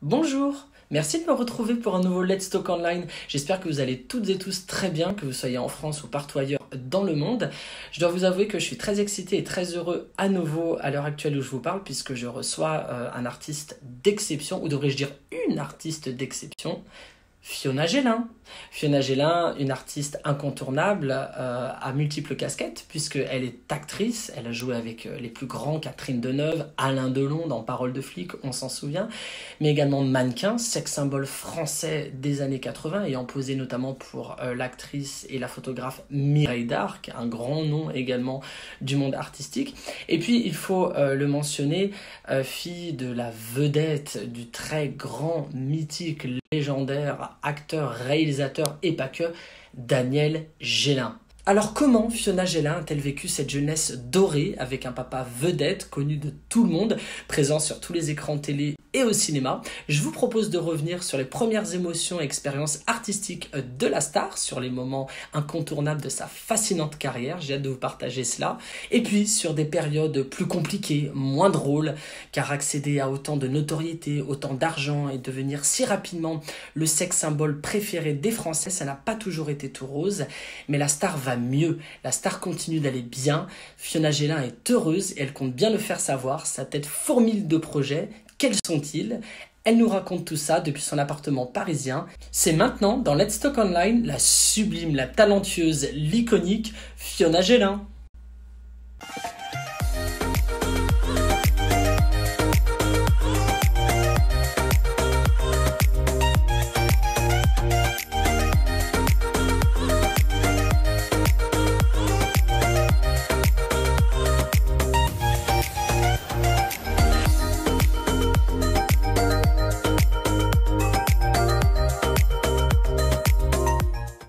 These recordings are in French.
Bonjour, merci de me retrouver pour un nouveau Let's Talk Online. J'espère que vous allez toutes et tous très bien, que vous soyez en France ou partout ailleurs dans le monde. Je dois vous avouer que je suis très excité et très heureux à nouveau à l'heure actuelle où je vous parle, puisque je reçois un artiste d'exception, ou devrais-je dire une artiste d'exception, Fiona Gélin. Fiona Gélin, une artiste incontournable, à multiples casquettes, puisqu'elle est actrice. Elle a joué avec les plus grands, Catherine Deneuve, Alain Delon dans Parole de flic, on s'en souvient, mais également mannequin, sex symbole français des années 80, ayant posé notamment pour l'actrice et la photographe Mireille d'Arc, un grand nom également du monde artistique. Et puis, il faut le mentionner, fille de la vedette, du très grand, mythique, légendaire acteur, réalisateur et pas que, Daniel Gélin. Alors comment Fiona Gélin a-t-elle vécu cette jeunesse dorée avec un papa vedette connu de tout le monde, présent sur tous les écrans télé et au cinéma? Je vous propose de revenir sur les premières émotions et expériences artistiques de la star, sur les moments incontournables de sa fascinante carrière, j'ai hâte de vous partager cela, et puis sur des périodes plus compliquées, moins drôles, car accéder à autant de notoriété, autant d'argent et devenir si rapidement le sex symbole préféré des Français, ça n'a pas toujours été tout rose, mais la star va mieux, la star continue d'aller bien, Fiona Gélin est heureuse et elle compte bien le faire savoir, sa tête fourmille de projets. Quels sont-ils? Elle nous raconte tout ça depuis son appartement parisien. C'est maintenant dans Let's Talk Online, la sublime, la talentueuse, l'iconique Fiona Gélin.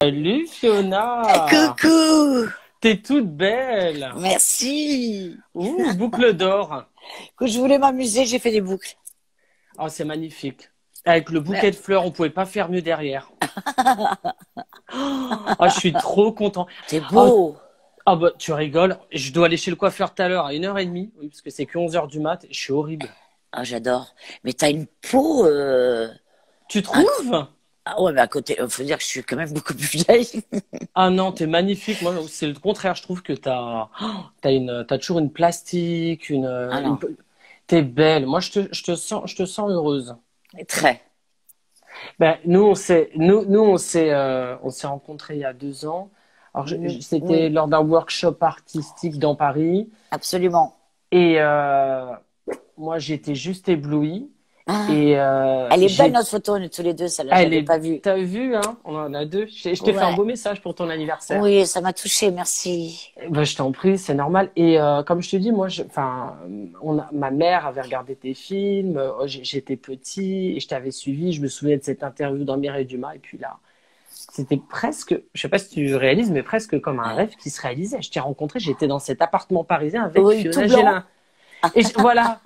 Salut Fiona, Coucou, t'es toute belle. merci. Ouh, boucle d'or. Quand je voulais m'amuser, j'ai fait des boucles. Oh, c'est magnifique. Avec le bouquet de fleurs, on pouvait pas faire mieux derrière. Oh, je suis trop content. C'est Oh, beau. oh bah, tu rigoles. Je dois aller chez le coiffeur tout à l'heure à 1h30, oui, parce que c'est que 11h du mat. Je suis horrible. Ah, j'adore. Mais t'as une peau. Tu inc- trouves? Ah ouais, mais à côté, faut dire que je suis quand même beaucoup plus vieille. Ah non, t'es magnifique. Moi, c'est le contraire. Je trouve que t'as toujours une plastique, Ah non, t'es belle. Moi, je te sens heureuse. très. Ben, on s'est rencontrés il y a 2 ans. Alors, c'était Oui, lors d'un workshop artistique dans Paris. absolument. Et moi, j'étais juste éblouie. Ah, Et elle est belle notre photo, on est tous les deux, celle-là, je l'avais pas vue. t'as vu, hein? On en a deux. Je t'ai fait un Ouais. beau message pour ton anniversaire. Oui, ça m'a touchée, merci. Ben, je t'en prie, c'est normal. Et comme je te dis, moi, enfin, ma mère avait regardé tes films. J'étais petit et je t'avais suivi. Je me souviens de cette interview dans Mireille Dumas. Et puis là, c'était presque, je sais pas si tu réalises, mais presque comme un Ouais. rêve qui se réalisait. Je t'ai rencontré, j'étais dans cet appartement parisien avec Oui, tout Fiona blanc. Gélin. Et voilà,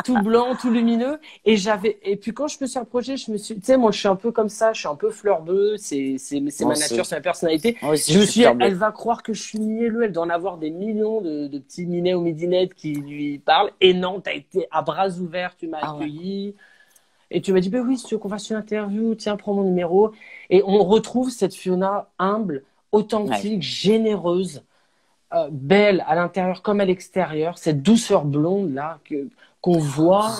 tout blanc, tout lumineux. Et puis quand je me suis approchée, tu sais, moi je suis un peu comme ça, je suis un peu fleur bleue, c'est Moi ma nature, aussi. c'est ma personnalité. Moi aussi, Je je me suis suis dit, fleur elle bleue. va croire que je suis mielleux, elle doit en avoir des millions de petits minets ou midinettes qui lui parlent. Et non, t'as été à bras ouverts, tu m'as Ah ouais. accueilli. Et tu m'as dit, ben oui, si tu veux qu'on fasse une interview, tiens, prends mon numéro. Et on retrouve cette Fiona humble, Ouais. authentique, généreuse, belle à l'intérieur comme à l'extérieur, cette douceur blonde là qu'on voit.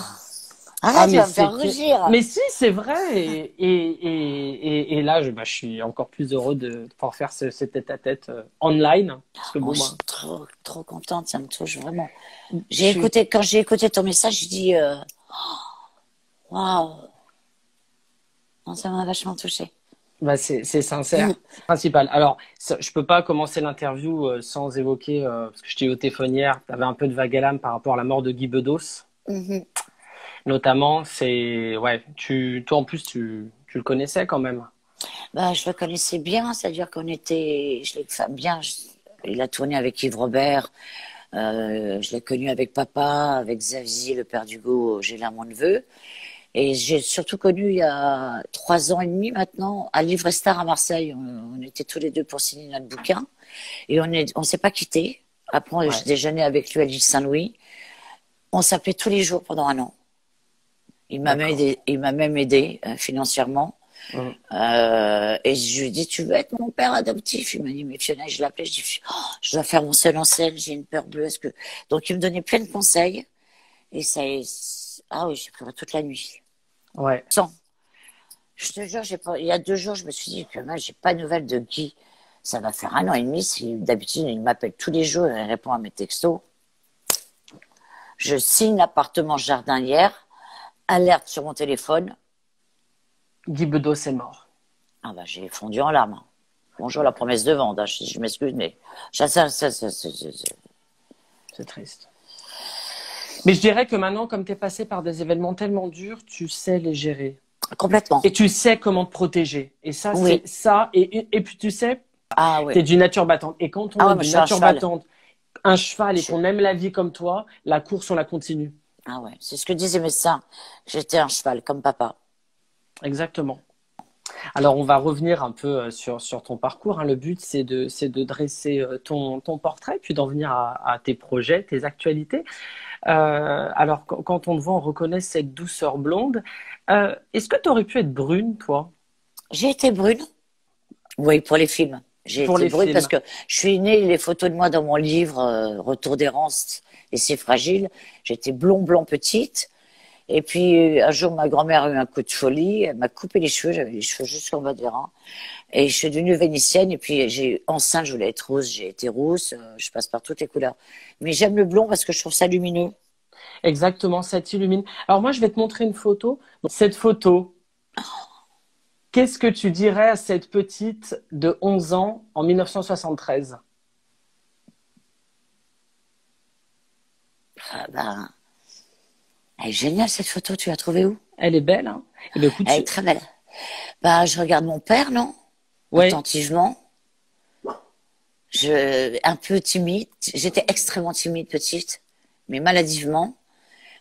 Ah Arrête, tu mais vas me faire rougir. mais si c'est vrai et là je suis encore plus heureux de pouvoir faire ce tête-à-tête online parce que Moi, bon je moi suis trop, trop contente, ça me touche vraiment. je suis Quand j'ai écouté ton message, j'ai dit, waouh, non, ça m'a vachement touchée. bah, c'est sincère, c'est principal. Alors je peux pas commencer l'interview sans évoquer parce que je t'ai eu au téléphone hier, tu avais un peu de vague à l'âme par rapport à la mort de Guy Bedos Mhm. notamment. C'est ouais, toi en plus tu le connaissais quand même. Bah, je le connaissais bien, c'est-à-dire qu'on était, je l'ai enfin, bien, il a tourné avec Yves Robert, je l'ai connu avec papa, avec Xavier, le père d'Hugo, j'ai là mon neveu. Et j'ai surtout connu il y a 3 ans et demi maintenant, à Livre Star à Marseille. On était tous les deux pour signer notre bouquin. Et on s'est pas quittés. Après, je Ouais. déjeunais avec lui à l'île Saint-Louis. On s'appelait tous les jours pendant un an. D'accord. Il m'a même aidé financièrement. Mm. Et je lui ai dit, tu veux être mon père adoptif? Il m'a dit, mais Fiona, je l'appelais, je dis, oh, je dois faire mon seul en scène, j'ai une peur bleue. Est-ce que... Donc, il me donnait plein de conseils. Et ah oui, j'ai pleuré toute la nuit. Ouais. Sans. Je te jure, il y a 2 jours, je me suis dit, Fiona, j'ai pas de nouvelles de Guy. Ça va faire 1 an et demi. D'habitude, il m'appelle tous les jours, il répond à mes textos. Je signe l'appartement jardin hier, alerte sur mon téléphone. Guy Bedos est mort. Ah bah, j'ai fondu en larmes. Bonjour la promesse de vente. Hein. Je m'excuse, mais C'est triste. Mais je dirais que maintenant, comme tu es passé par des événements tellement durs, tu sais les gérer. complètement. Et tu sais comment te protéger. Et ça, Oui. c'est ça. Et puis tu sais, Ah tu es oui. d'une nature battante. Et quand on Ah est ouais, mais je d'une suis un nature cheval. battante, un cheval, et Je- qu'on aime la vie comme toi, la course, on la continue. Ah ouais, c'est ce que disaient mes médecins. J'étais un cheval, comme papa. Exactement. Alors, on va revenir un peu sur ton parcours, hein. Le but, c'est de dresser ton portrait, puis d'en venir à tes projets, tes actualités. Alors, quand on te voit, on reconnaît cette douceur blonde. Est-ce que tu aurais pu être brune, toi, J'ai été brune. Oui, pour les films. J'ai pour été les brune parce films? que je suis née, les photos de moi dans mon livre Retour d'errance et c'est fragile. J'étais blond petite. Et puis un jour, ma grand-mère a eu un coup de folie. Elle m'a coupé les cheveux. J'avais les cheveux jusqu'en bas des reins. Et je suis devenue vénitienne. Et puis enceinte, je voulais être rousse. J'ai été rousse. Je passe par toutes les couleurs. Mais j'aime le blond parce que je trouve ça lumineux. Exactement, ça t'illumine. Alors moi, je vais te montrer une photo. Donc, cette photo, qu'est-ce que tu dirais à cette petite de 11 ans en 1973? Ah ben, elle est géniale cette photo. Tu l'as trouvée où? Elle est belle, hein? Eh bien, écoute, Elle est très belle. Bah, je regarde mon père, non? ouais, Attentivement. Un peu timide. J'étais extrêmement timide petite, mais maladivement.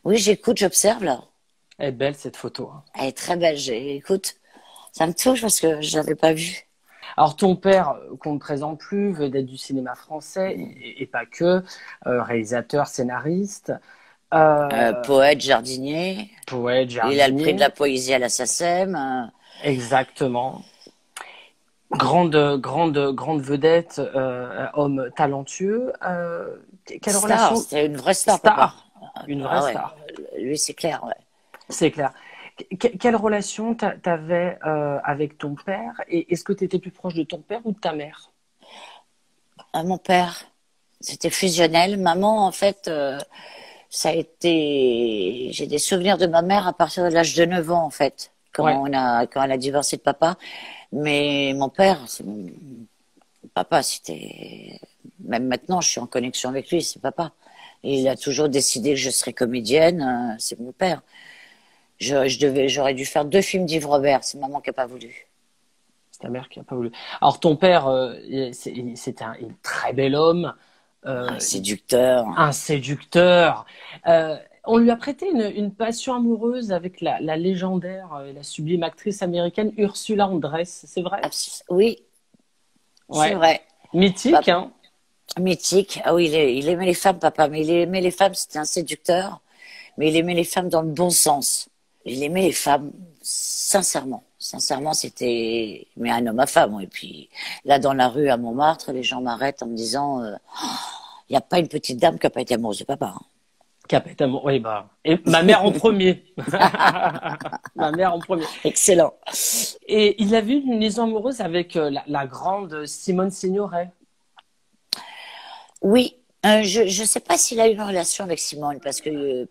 Oui, j'écoute, j'observe là. elle est belle cette photo, hein. Elle est très belle. Écoute, ça me touche parce que je l'avais pas vue. Alors ton père, qu'on ne présente plus, vedette du cinéma français et pas que, réalisateur, scénariste, euh, Poète, jardinier. poète, Il a le prix de jardinier, la poésie à la SACEM. exactement. Grande vedette, homme talentueux. Quelle Star, relation? c'était une vraie star, papa. Star, une vraie Ah ouais, star, lui c'est clair, ouais. c'est clair. Quelle relation t'avais avec ton père et est-ce que tu étais plus proche de ton père ou de ta mère? Mon père, c'était fusionnel. Maman, en fait, ça a été. J'ai des souvenirs de ma mère à partir de l'âge de 9 ans, en fait, Ouais, quand elle a divorcé de papa. Mais mon père, papa, c'était. Même maintenant, je suis en connexion avec lui, c'est papa. Et il a toujours décidé que je serais comédienne, c'est mon père. J'aurais dû faire 2 films d'Yves Robert, c'est maman qui a pas voulu. c'est ta mère qui a pas voulu. Alors ton père, c'était un très bel homme, Un euh, séducteur. un séducteur. On lui a prêté une passion amoureuse avec la légendaire, la sublime actrice américaine Ursula Andress, c'est vrai? Oui, c'est Ouais, vrai. mythique, Papa, hein? mythique. Ah oui, il aimait les femmes, papa, mais il aimait les femmes, c'était un séducteur, mais il aimait les femmes dans le bon sens. Il aimait les femmes sincèrement. Sincèrement, c'était mais un homme à femme. Et puis là, dans la rue à Montmartre, les gens m'arrêtent en me disant, il n'y a pas une petite dame qui n'a pas été amoureuse de papa. Hein. Capet amour, oui, bah. Et ma mère en premier. Ma mère en premier. Excellent. Et il avait eu une liaison amoureuse avec la grande Simone Signoret. Oui, je ne sais pas s'il a eu une relation avec Simone, parce que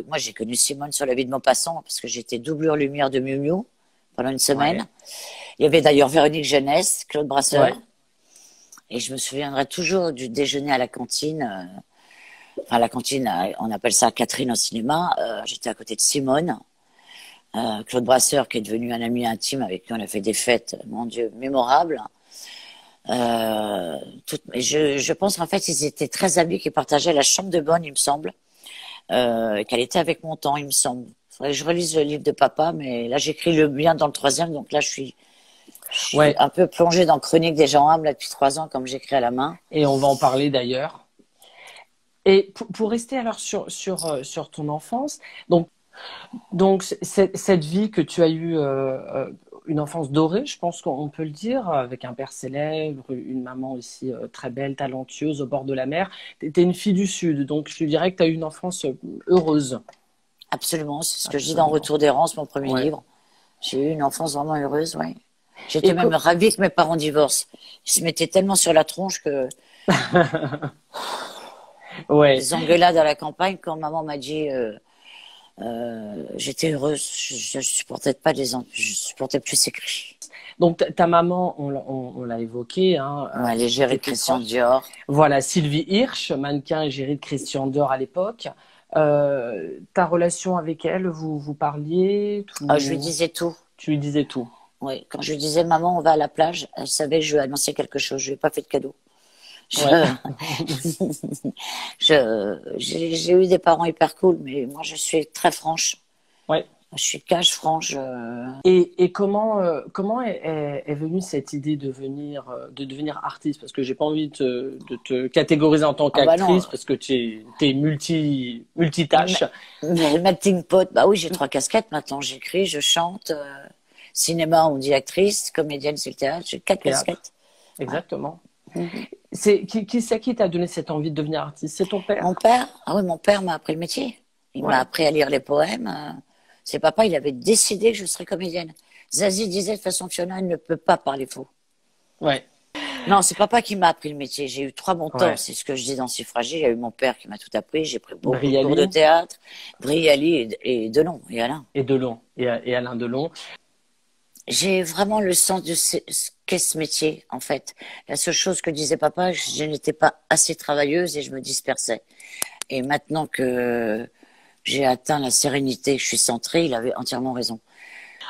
moi j'ai connu Simone sur La vie de Maupassant, parce que j'étais doublure lumière de Miu Miu pendant une Ouais, semaine. Il y avait d'ailleurs Véronique Jeunesse, Claude ouais. Brasseur, et je me souviendrai toujours du déjeuner à la cantine. Enfin, la cantine, on appelle ça Catherine au cinéma. J'étais à côté de Simone, Claude Brasseur, qui est devenu un ami intime avec qui on a fait des fêtes, mon Dieu, mémorables. Je pense qu'en fait, ils étaient très amis, qui partageaient la chambre de bonne, il me semble, qu'elle était avec mon temps, il me semble. Faudrait que je relise le livre de papa, mais là, j'écris le bien dans le troisième, donc là, je suis Ouais. un peu plongée dans Chronique des gens humbles là, depuis 3 ans, comme j'écris à la main. Et on va en parler d'ailleurs. Et pour rester alors sur ton enfance, donc Donc, cette vie que tu as eue, une enfance dorée, je pense qu'on peut le dire, avec un père célèbre, une maman aussi très belle, talentueuse, au bord de la mer. Tu étais une fille du Sud, donc je dirais que tu as eu une enfance heureuse. Absolument, c'est ce que je dis dans Absolument. Retour d'errance, mon premier Ouais. livre. J'ai eu une enfance vraiment heureuse, ouais. J'étais Et même ravie que mes parents divorcent. Ils se mettaient tellement sur la tronche que ouais. les engueulades à la campagne, quand maman m'a dit j'étais heureuse, je supportais pas je supportais plus ces cris. Donc ta maman, on l'a évoqué, hein, Ouais, l'égérie de t'étais Christian proche. Dior. Voilà, Sylvie Hirsch, mannequin égérie de Christian Dior à l'époque. Ta relation avec elle, vous parliez, Ah, je lui disais tout. tu lui disais tout. Oui, quand je lui disais maman, on va à la plage, elle savait que je lui annonçais quelque chose. Je lui ai pas fait de cadeau. Je, Ouais. j'ai eu des parents hyper cool, mais moi je suis très franche. Ouais. Je suis cash franche. Et comment est venue cette idée de devenir artiste? Parce que j'ai pas envie de te catégoriser en tant Ah bah non, qu'actrice, parce que t'es multitâche. melting pot. Bah oui, j'ai 3 casquettes maintenant. J'écris, je chante. Cinéma, on dit actrice. Comédienne, c'est le théâtre. J'ai 4 casquettes. Théâtre. Exactement. Mhm. C'est qui t'a donné cette envie de devenir artiste? C'est ton Mon père? père, ah oui, mon père m'a appris le métier. Il m'a Ouais. appris à lire les poèmes. C'est papa, il avait décidé que je serais comédienne. Zazie disait de toute façon, Fiona, elle ne peut pas parler faux. Ouais. Non, c'est papa qui m'a appris le métier. J'ai eu 3 mentors, Ouais. c'est ce que je dis dans Suffragée. Il y a eu mon père qui m'a tout appris. J'ai pris beaucoup de cours de Brialy théâtre, Brialy et Delon et Alain. et Delon, et Alain Delon. J'ai vraiment le sens de ce qu'est ce métier, en fait. La seule chose que disait papa, je n'étais pas assez travailleuse et je me dispersais. Et maintenant que j'ai atteint la sérénité, que je suis centrée, il avait entièrement raison.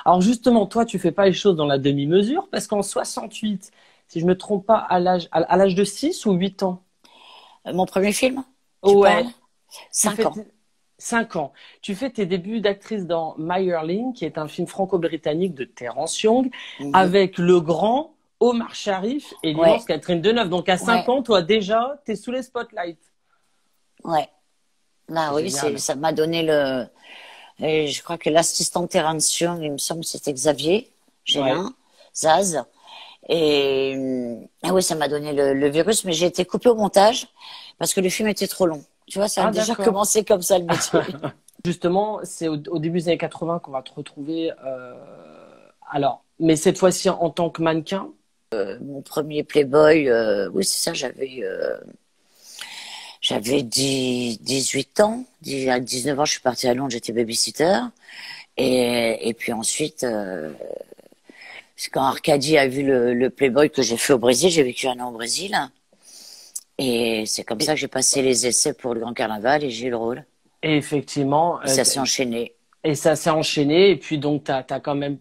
Alors justement, toi, tu fais pas les choses dans la demi-mesure, parce qu'en 68, si je me trompe pas, à l'âge de 6 ou 8 ans? Mon premier film, tu Ouais. parles? Tu 5 fais ans. 5 ans. Tu fais tes débuts d'actrice dans My Erling, qui est un film franco-britannique de Terence Young, Mhm. avec le grand Omar Sharif et Ouais, l'immense Catherine Deneuve. Donc à 5 ouais, ans, toi déjà, tu es sous les spotlights. ouais. Bah C'est oui, génial. ça m'a donné le. Et je crois que l'assistant Terence Young, il me semble que c'était Xavier Ouais. Gélin, Zaz. Ah oui, ça m'a donné le virus, mais j'ai été coupée au montage parce que le film était trop long. Tu vois, ça a Ah, déjà d'accord. commencé comme ça le métier. Justement, c'est au début des années 80 qu'on va te retrouver. Alors, mais cette fois-ci en tant que mannequin. Mon premier Playboy, oui, c'est ça, j'avais 18 ans. À 19 ans, je suis partie à Londres, j'étais babysitter. Et puis ensuite, c'est quand Arcadie a vu le Playboy que j'ai fait au Brésil, j'ai vécu 1 an au Brésil. Et c'est comme ça Et, que j'ai passé les essais pour le Grand Carnaval et j'ai eu le rôle. et effectivement, Et ça s'est enchaîné. et ça s'est enchaîné. Et puis donc, tu as quand même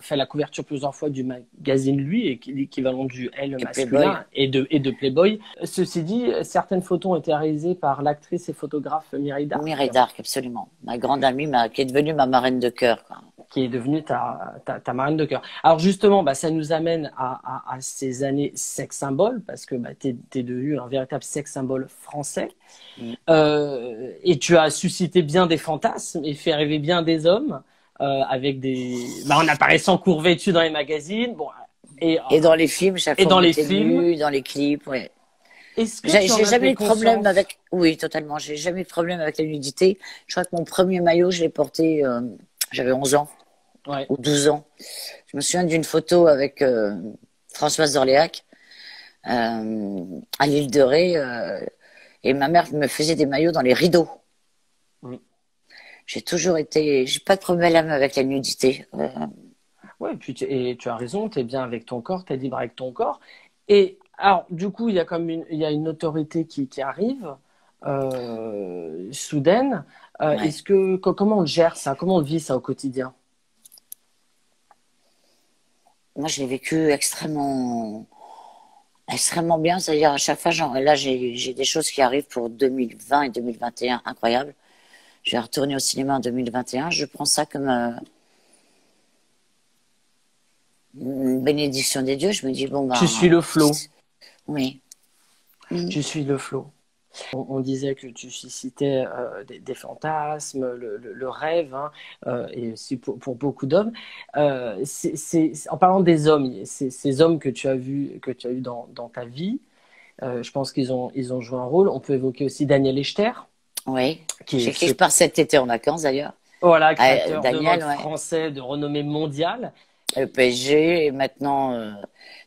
fait la couverture plusieurs fois du magazine Lui, l'équivalent du Elle Et Playboy, masculin, et de Playboy. Ceci dit, certaines photos ont été réalisées par l'actrice et photographe Mireille Mireille Darc, d'Arc, absolument. Ma grande amie, qui est devenue ma marraine de cœur, quoi. qui est devenue ta marraine de cœur. Alors justement, bah, ça nous amène à ces années sex symbole, parce que bah, tu es devenu un véritable sex symbole français. Mm. Et tu as suscité bien des fantasmes et fait rêver bien des hommes avec en apparaissant court vêtu dans les magazines. Bon, et, Et dans les films, chaque et fois dans on les était films. nus, dans les clips, ouais. Est-ce que J'ai tu en j'ai as jamais pris eu de problème conscience? avec. Oui, totalement. J'ai jamais eu de problème avec la nudité. Je crois que mon premier maillot, je l'ai porté, j'avais 11 ans Ouais. ou 12 ans. Je me souviens d'une photo avec Françoise d'Orléac à l'île de Ré. Et ma mère me faisait des maillots dans les rideaux. Mm. J'ai pas de problème avec la nudité. Ouais, puis et tu as raison, tu es bien avec ton corps, tu es libre avec ton corps. Et alors, du coup, il y a une autorité qui arrive, soudaine. Ouais. Comment on le gère ça? Comment on le vit ça au quotidien? Moi, je l'ai vécu extrêmement bien. C'est-à-dire, à chaque fois, là, j'ai des choses qui arrivent pour 2020 et 2021 incroyables. Je vais retourner au cinéma en 2021. Je prends ça comme une bénédiction des dieux. Je me dis, bon, ben, Tu suis le flot. oui. Mm. Tu suis le flot. On disait que tu suscitais des fantasmes, le rêve, hein, et aussi pour beaucoup d'hommes. En parlant des hommes, ces hommes que tu as eu dans ta vie, je pense ils ont joué un rôle. On peut évoquer aussi Daniel Echter, Oui. qui Chez est qui je ce pars cet été en vacances d'ailleurs. voilà, créateur de mode Daniel, ouais. français de renommée mondiale. Le PSG et maintenant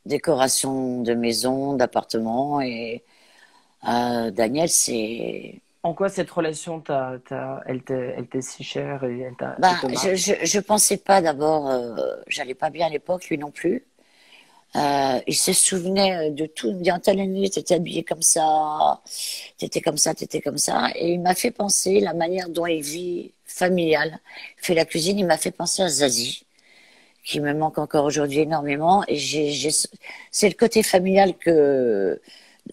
décoration de maison, d'appartement. Et Daniel, c'est. En quoi cette relation, elle t'est si chère et elle Ben, te marque? je pensais pas d'abord, j'allais pas bien à l'époque, lui non plus. Il se souvenait de tout. Il me dit, en telle année, t'étais habillé comme ça, t'étais comme ça, t'étais comme ça. Et il m'a fait penser la manière dont il vit familial. Il fait la cuisine, il m'a fait penser à Zazie, qui me manque encore aujourd'hui énormément. Et c'est le côté familial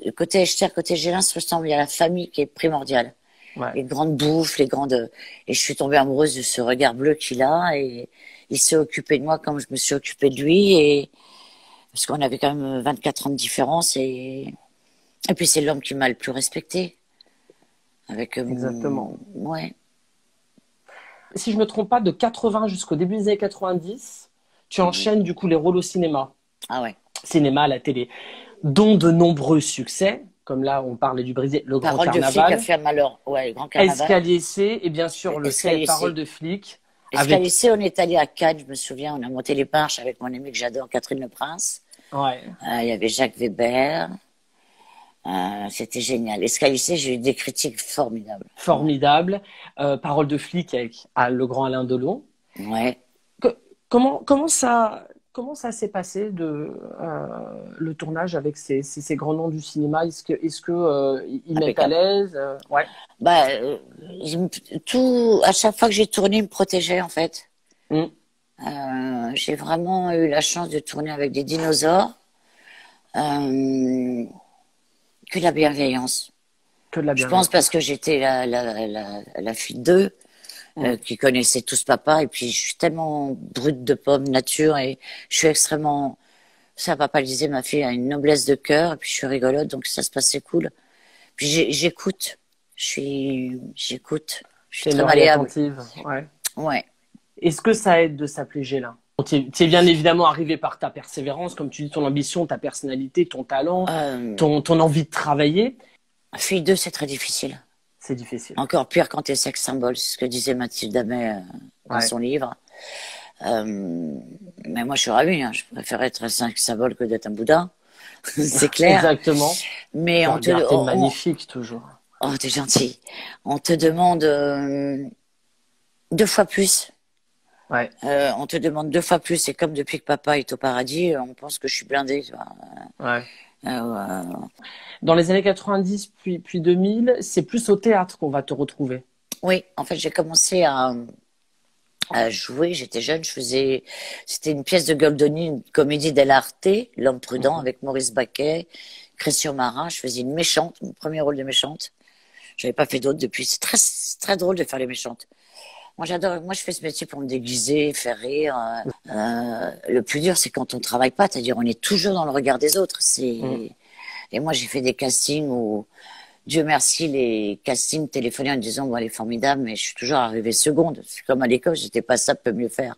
le côté Echter, côté Gélin se ressemble. Il y a la famille qui est primordiale. Ouais, Les grandes bouffes, les grandes. Et je suis tombée amoureuse de ce regard bleu qu'il a. Et il s'est occupé de moi comme je me suis occupée de lui. Et parce qu'on avait quand même 24 ans de différence. Et puis c'est l'homme qui m'a le plus respecté. Avec exactement. ouais. Si je me trompe pas, de 80 jusqu'au début des années 90, tu Mhm. enchaînes du coup les rôles au cinéma, Ah ouais. cinéma, à la télé, dont de nombreux succès, comme là on parlait du Brésil, Le Grand Parole de flic a Carnaval, fait un malheur. Ouais, le grand carnaval. Escalier C et bien sûr le C, Escalier Parole C. de flic, avec Escalier, on est allé à Cannes, je me souviens, on a monté les marches avec mon amie que j'adore, Catherine Leprince. ouais, Il y avait Jacques Weber. C'était génial. Escalier, j'ai eu des critiques formidables. formidable, Parole de flic avec Le Grand Alain Delon. Ouais, Que- comment ça s'est passé le tournage avec ces grands noms du cinéma? Ils mettent à impeccable. l'aise? Ouais. Bah, à chaque fois que j'ai tourné, ils me protégeaient en fait. Mm. J'ai vraiment eu la chance de tourner avec des dinosaures. Euh, que la bienveillance. Que de la Je pense parce bienveillance. que j'étais la fille d'eux, Mm. qui connaissaient tous papa, et puis je suis tellement brute de pomme nature, et je suis extrêmement, ça papa le disait, ma fille a une noblesse de cœur, et puis je suis rigolote, donc ça se passait cool. Puis j'écoute, j'écoute, je suis T'es une très oreille malléable. attentive. Ouais. Ouais. Est-ce que ça aide de s'appeler Gélin? Tu es bien évidemment arrivé par ta persévérance, comme tu dis, ton ambition, ta personnalité, ton talent, Euh, ton envie de travailler. fille d'eux, c'est très difficile. C'est difficile. Encore pire quand t'es sex symbole, c'est ce que disait Mathilde Amet dans Ouais. son livre. Euh, mais moi, je suis ravie, hein. Je préférais être un sex symbole que d'être un boudin. C'est clair. Exactement. Mais Bah, on te, regarde, t'es magnifique toujours. oh, t'es gentil. On te demande 2 fois plus. Ouais. On te demande 2 fois plus. Et comme depuis que papa est au paradis, on pense que je suis blindée. Tu vois. Ouais. Euh, Dans les années 90 puis 2000, c'est plus au théâtre qu'on va te retrouver. oui, en fait, j'ai commencé à jouer. J'étais jeune. C'était une pièce de Goldoni, une comédie dell'arte, L'homme prudent, Mhm. avec Maurice Baquet, Christian Marin. Je faisais une méchante, mon premier rôle de méchante. J'avais pas fait d'autres depuis. C'est très drôle de faire les méchantes. Moi, j'adore. Moi, je fais ce métier pour me déguiser, faire rire. Le plus dur, c'est quand on travaille pas. C'est-à-dire, on est toujours dans le regard des autres. Mhm. Et moi, j'ai fait des castings où, Dieu merci, les castings téléphonaient en me disant, bon, elle est formidable, mais je suis toujours arrivée seconde. C'est comme à l'école, j'étais pas ça, peut mieux faire.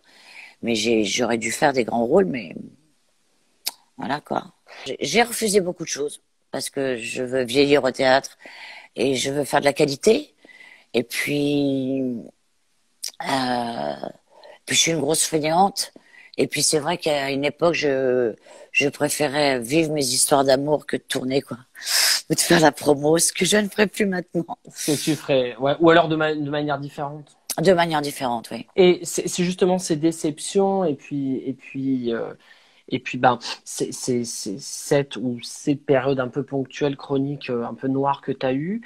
Mais j'aurais dû faire des grands rôles, mais voilà, quoi. J'ai refusé beaucoup de choses parce que je veux vieillir au théâtre et je veux faire de la qualité. Et euh, puis je suis une grosse fainéante. Et puis c'est vrai qu'à une époque, je préférais vivre mes histoires d'amour que de tourner, quoi. Ou de faire la promo, ce que je ne ferai plus maintenant. Ce que tu ferais, ouais. Ou alors de manière différente. De manière différente, oui. Et c'est justement ces déceptions et puis ben cette ou ces périodes un peu ponctuelles, chroniques, un peu noires que tu as eues,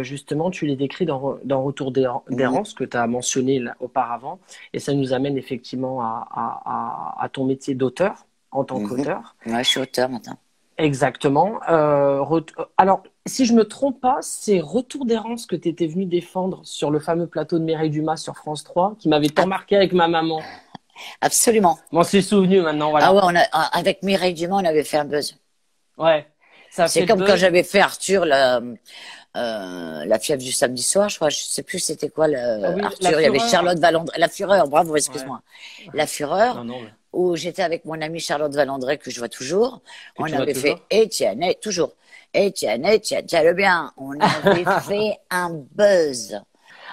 justement, tu les décris dans Retour Mhm, d'errance que tu as mentionné là, auparavant. Et ça nous amène effectivement à ton métier d'auteur en tant mhm. qu'auteur. Ouais, je suis auteur maintenant. Exactement. Alors, si je me trompe pas, c'est Retour d'errance que tu étais venu défendre sur le fameux plateau de Mireille Dumas sur France 3, qui m'avait tant Ah, marqué avec ma maman. absolument. M'en suis souvenu maintenant, Ah voilà. ouais, avec Mireille Dumont, on avait fait un buzz. Ouais, ça a C'est fait le comme quand buzz. j'avais fait Arthur, La fièvre du samedi soir, je crois, je sais plus c'était quoi, Ah oui, La Arthur, il y avait Fureur. Charlotte Valandré, La Fureur, bravo, Ouais. excuse-moi. La Fureur, Non, non, mais où j'étais avec mon amie Charlotte Valandré, que je vois toujours. que On tu vois avait fait toujours. Étienne, toujours. Étienne, tiens le bien. On avait fait un buzz.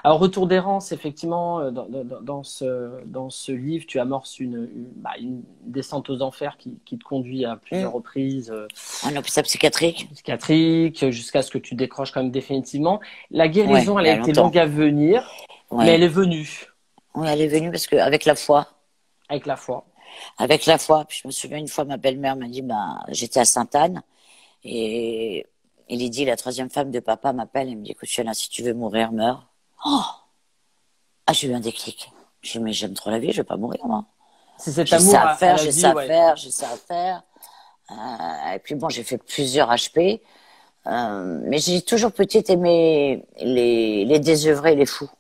Alors, Retour d'errance, effectivement, dans ce livre, tu amorces une descente aux enfers qui te conduit à plusieurs Hum. reprises, Un hôpital psychiatrique. psychiatriques, jusqu'à ce que tu décroches quand même définitivement. La Ouais, guérison, il elle y a a été longtemps. longue à venir, mais elle Ouais. est venue Oui, elle est venue parce que, avec la foi. avec la foi. Avec la foi. Puis je me souviens une fois, ma belle-mère m'a dit, bah, j'étais à Sainte-Anne. Et Lydie, la troisième femme de papa, m'appelle et me dit, écoute, Fiona, si tu veux mourir, meurs. Oh! Ah, j'ai eu un déclic. J'ai dit, mais j'aime trop la vie, je vais pas mourir, moi. C'est cet J'ai ça amour à à faire, la j'ai vie, ça à ouais. faire, j'ai ça à faire. Et puis bon, j'ai fait plusieurs HP. Mais j'ai toujours petite aimé les désœuvrés, les fous.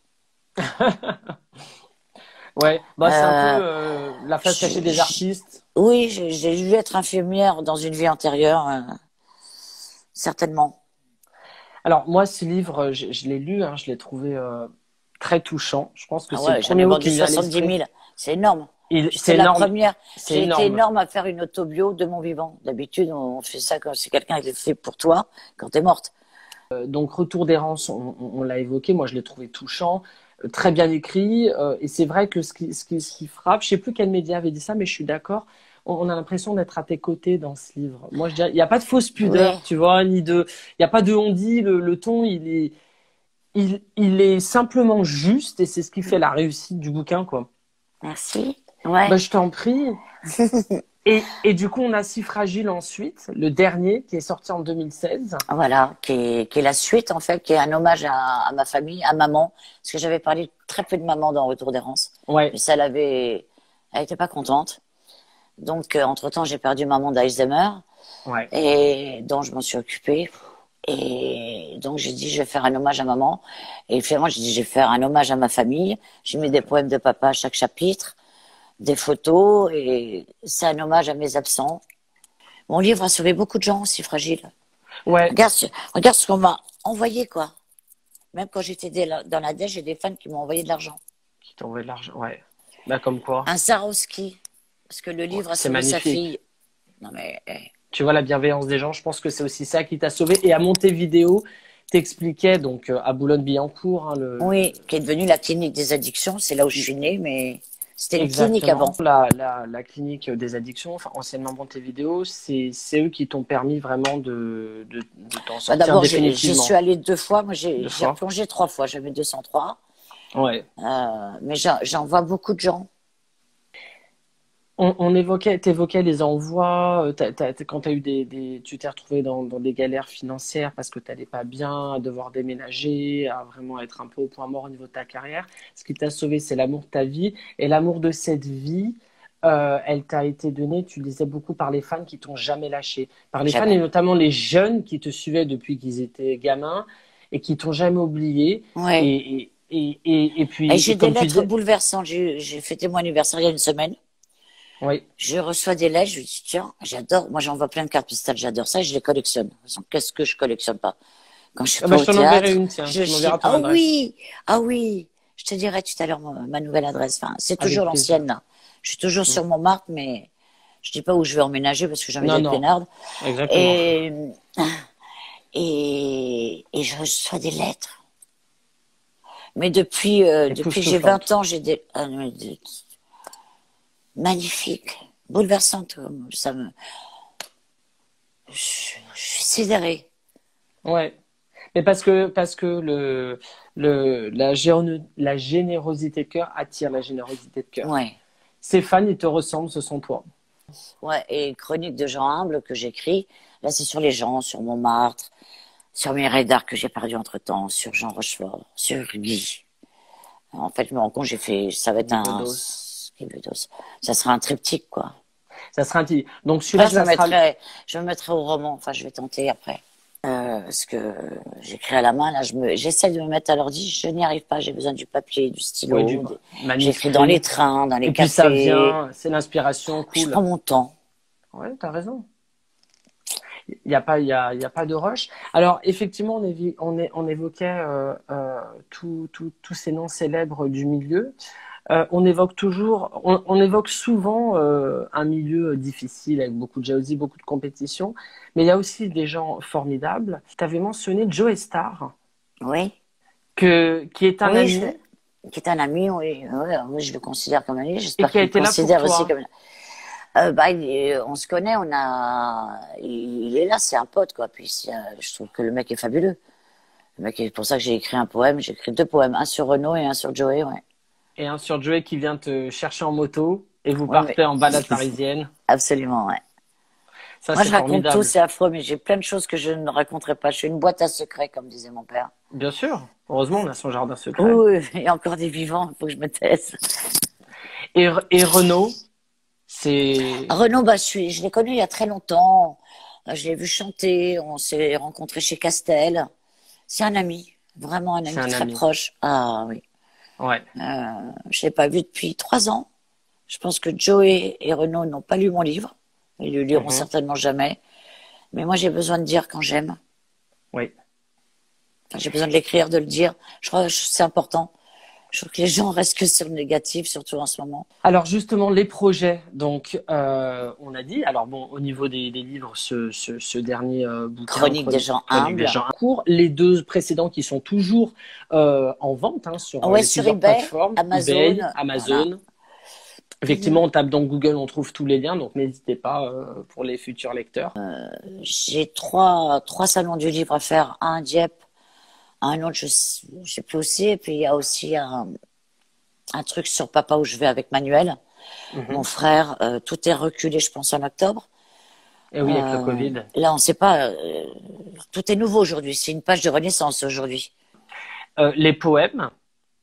Ouais, bah c'est un peu Euh, la face cachée je- des je- artistes. oui, j'ai dû être infirmière dans une vie antérieure, certainement. Alors moi, ce livre, je l'ai lu, hein, je l'ai trouvé très touchant. Je pense que Ah c'est le ouais, j'en premier ai mot qui vendu me vient à 70 l'esprit. 000. C'est énorme. C'est C'est la énorme, première. c'est J'ai été énorme. énorme à faire une autobio de mon vivant. D'habitude, on fait ça quand c'est quelqu'un qui le fait pour toi, quand t'es morte. Donc Retour d'errance, on l'a évoqué, moi je l'ai trouvé touchant, très bien écrit, et c'est vrai que ce qui frappe, je sais plus quel média avait dit ça, mais je suis d'accord, on a l'impression d'être à tes côtés dans ce livre. Moi je dirais, il n'y a pas de fausse Oui, pudeur, tu vois, il n'y a pas de on-dit, le ton il est simplement juste, et c'est ce qui fait la réussite du bouquin, quoi. merci. Ouais. Bah, je t'en prie. Et du coup, on a Si fragile ensuite, le dernier qui est sorti en 2016. Voilà, qui est la suite en fait, qui est un hommage à ma famille, à maman, parce que j'avais parlé très peu de maman dans Retour d'errance, Ouais, mais elle était pas contente. Donc entre-temps, j'ai perdu maman d'Alzheimer ouais. et dont je m'en suis occupée. Et donc j'ai dit je vais faire un hommage à maman. Et finalement j'ai dit je vais faire un hommage à ma famille. J'ai mis des poèmes de papa à chaque chapitre, des photos et c'est un hommage à mes absents. Mon livre a sauvé beaucoup de gens aussi fragiles. Ouais, Regarde ce qu'on m'a envoyé, quoi. Même quand j'étais dans la dèche, j'ai des fans qui m'ont envoyé de l'argent. qui t'ont envoyé de l'argent, ouais. Bah, comme quoi. Un Sarowski, parce que le Ouais, livre a c'est sauvé sa magnifique. fille. Non mais, Tu vois la bienveillance des gens, je pense que c'est aussi ça qui t'a sauvé. Et à Montevideo, t'expliquais donc à Boulogne-Billancourt, hein, oui, qui est devenue la clinique des addictions. C'est là où je suis née, mais c'était une clinique exactement avant. la clinique des addictions, enfin anciennement Montevideo, c'est eux qui t'ont permis vraiment de t'en Bah, sortir d'abord, j'y définitivement. suis allée 2 fois. Moi, Deux j'ai fois. replongé 3 fois. J'avais 203. Ouais. Mais j'en vois beaucoup de gens. T'évoquais les envois, quand t'as eu tu t'es retrouvé dans des galères financières parce que t'allais pas bien, à devoir déménager, à vraiment être un peu au point mort au niveau de ta carrière. Ce qui t'a sauvé, c'est l'amour de ta vie. Et l'amour de cette vie, elle t'a été donnée, tu le disais, beaucoup par les fans qui t'ont jamais lâché. Par les fans et Jamais. notamment les jeunes qui te suivaient depuis qu'ils étaient gamins et qui t'ont jamais oublié. Ouais. Et Et puis, j'ai et des comme tu lettres disais, bouleversantes. J'ai fêté mon anniversaire il y a une semaine. oui. Je reçois des lettres, je me dis, tiens, j'adore. Moi, j'envoie plein de cartes postales, j'adore ça et je les collectionne. De toute façon, qu'est-ce que je collectionne pas? Quand je suis Ah pas bah, au je t'en enverrai théâtre, une, tiens, je tu chine. m'enverras ton Ah adresse. oui, ah oui. Je te dirai tout à l'heure ma nouvelle adresse. Enfin, c'est Avec toujours plaisir. l'ancienne, là. Je suis toujours Mm. sur Montmartre, mais je dis pas où je vais emménager parce que j'ai envie Non, d'être non, peinarde. exactement. Et, et je reçois des lettres. Mais depuis que j'ai 20 Époustouflante. ans, j'ai des, magnifiques, bouleversantes. Je suis sidérée. Ouais. Mais parce que la générosité de cœur attire la générosité de cœur. Ouais. Ces fans, ils te ressemblent, ce sont toi. Ouais. Et Chronique de gens humbles que j'écris. Là, c'est sur les gens, sur Montmartre, sur Mireille d'Arc que j'ai perdu entre temps, sur Jean Rochefort, sur Guy. En fait, je me rends compte, ça va être Guy Bedos. ça sera un triptyque, quoi. Ça sera un petit. Donc Après, celui-là, ça sera. je me mettrai au roman. Enfin, je vais tenter après. Parce que j'écris à la main, là, j'essaie de me mettre à l'ordi, je n'y arrive pas, j'ai besoin du papier, du Ouais, stylo, j'écris dans les manuscrit. trains, dans les Et puis ça cafés, vient, c'est l'inspiration, je cool. prends mon temps. Ouais, t'as raison. il y a pas de rush. Alors, effectivement, on évoquait tous ces noms célèbres du milieu. On évoque souvent un milieu difficile avec beaucoup de jalousie, beaucoup de compétition, mais il y a aussi des gens formidables. Tu avais mentionné Joe Star, Oui, qui est un oui, ami qui est un ami, oui, oui, oui, je le considère comme un ami. et J'espère qui a qu'il me été là pour considère aussi toi. comme. Bah, on se connaît, il est là, c'est un pote, quoi. Puis je trouve que le mec est fabuleux. Le mec, c'est pour ça que j'ai écrit un poème. J'ai écrit deux poèmes, un sur Renaud et un sur Joey, ouais. Et un sur Joey qui vient te chercher en moto et vous Ouais, mais partez en balade parisienne. absolument, ouais. Ça, Moi, c'est je raconte tout, formidable. c'est affreux, mais j'ai plein de choses que je ne raconterai pas. Je suis une boîte à secrets, comme disait mon père. Bien sûr. Heureusement, on a son jardin secret. Oui, oui, il y a encore des vivants, il faut que je me taise. Et Renaud, c'est Renaud, bah, je l'ai connu il y a très longtemps. Je l'ai vu chanter, on s'est rencontrés chez Castel. C'est un ami, vraiment un c'est ami un très ami. proche. Ah oui. Ouais. Je l'ai pas vu depuis 3 ans. Je pense que Joey et Renaud n'ont pas lu mon livre. Ils le liront Mhm. certainement jamais. Mais moi, j'ai besoin de dire quand j'aime. Oui. Enfin, j'ai besoin de l'écrire, de le dire. Je crois que c'est important. Je trouve que les gens restent que sur le négatif, surtout en ce moment. Alors justement, les projets, donc on a dit, alors bon, au niveau des livres, ce dernier bouquin, Chronique des gens Chronique des humbles. gens court, les deux précédents qui sont toujours en vente hein, sur Ouais, les sur plusieurs eBay, plateformes, Amazon, eBay, voilà. Amazon. Mhm. Effectivement, on tape dans Google, on trouve tous les liens, donc n'hésitez pas pour les futurs lecteurs. J'ai trois salons du livre à faire. Un à Dieppe, un autre, je sais plus aussi. Et puis il y a aussi un truc sur Papa où je vais avec Manuel, mon Mhm. frère. Tout est reculé, je pense, en octobre. Et oui, avec le Covid, Là, on sait pas. Tout est nouveau aujourd'hui. C'est une page de renaissance aujourd'hui. Les poèmes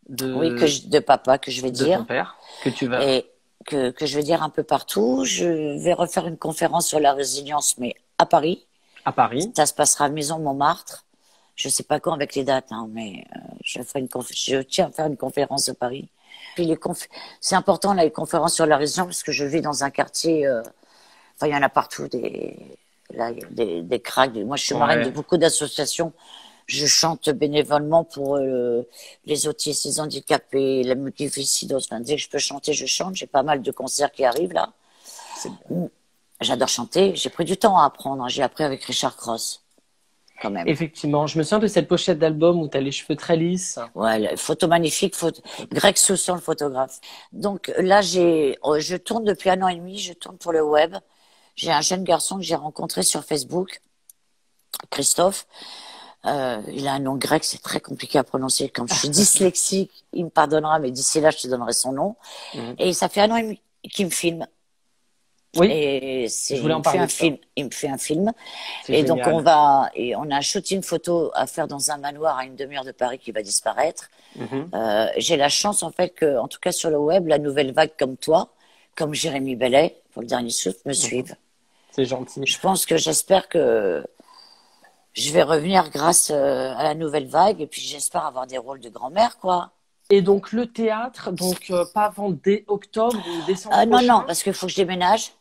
Oui, de de papa que je vais de ton dire père que tu vas et que je vais dire un peu partout. Je vais refaire une conférence sur la résilience, mais à Paris. à Paris. Ça se passera à Maison Montmartre. Je sais pas quand avec les dates, hein, mais je tiens à faire une conférence à Paris. Puis c'est important là les conférences sur la résilience parce que je vis dans un quartier. Enfin, il y en a partout là, il y a des cracks. Moi, je suis marraine de Ouais. beaucoup d'associations. Je chante bénévolement pour les autistes, les handicapés, la multifécidose. Enfin, dès que je peux chanter, je chante. J'ai pas mal de concerts qui arrivent là. C'est J'adore chanter. J'ai pris du temps à apprendre. J'ai appris avec Richard Cross, quand même. Effectivement, je me souviens de cette pochette d'album où tu as les cheveux très lisses. Ouais, photo magnifique, Greg Soussan, le photographe. Donc là, je tourne depuis 1 an et demi. Je tourne pour le web. J'ai un jeune garçon que j'ai rencontré sur Facebook, Christophe. Il a un nom grec, c'est très compliqué à prononcer. Comme je suis dyslexique, il me pardonnera, mais d'ici là, je te donnerai son nom. Mhm. Et ça fait 1 an et demi qu'il me filme. Oui, Et je voulais il en me fait parler un de ça. film, il me fait un film. C'est Et donc génial. on a un shooting photo à faire dans un manoir à une demi-heure de Paris qui va disparaître. Mhm. J'ai la chance, en fait, que, en tout cas sur le web, la nouvelle vague comme toi, comme Jérémy Bellet, pour le dernier souffle, me Mhm. suivent. C'est gentil. J'espère que je vais revenir grâce à la nouvelle vague et puis j'espère avoir des rôles de grand-mère, quoi. Et donc le théâtre, donc pas avant dès octobre ou décembre Non, non, prochain? parce qu'il faut que je déménage.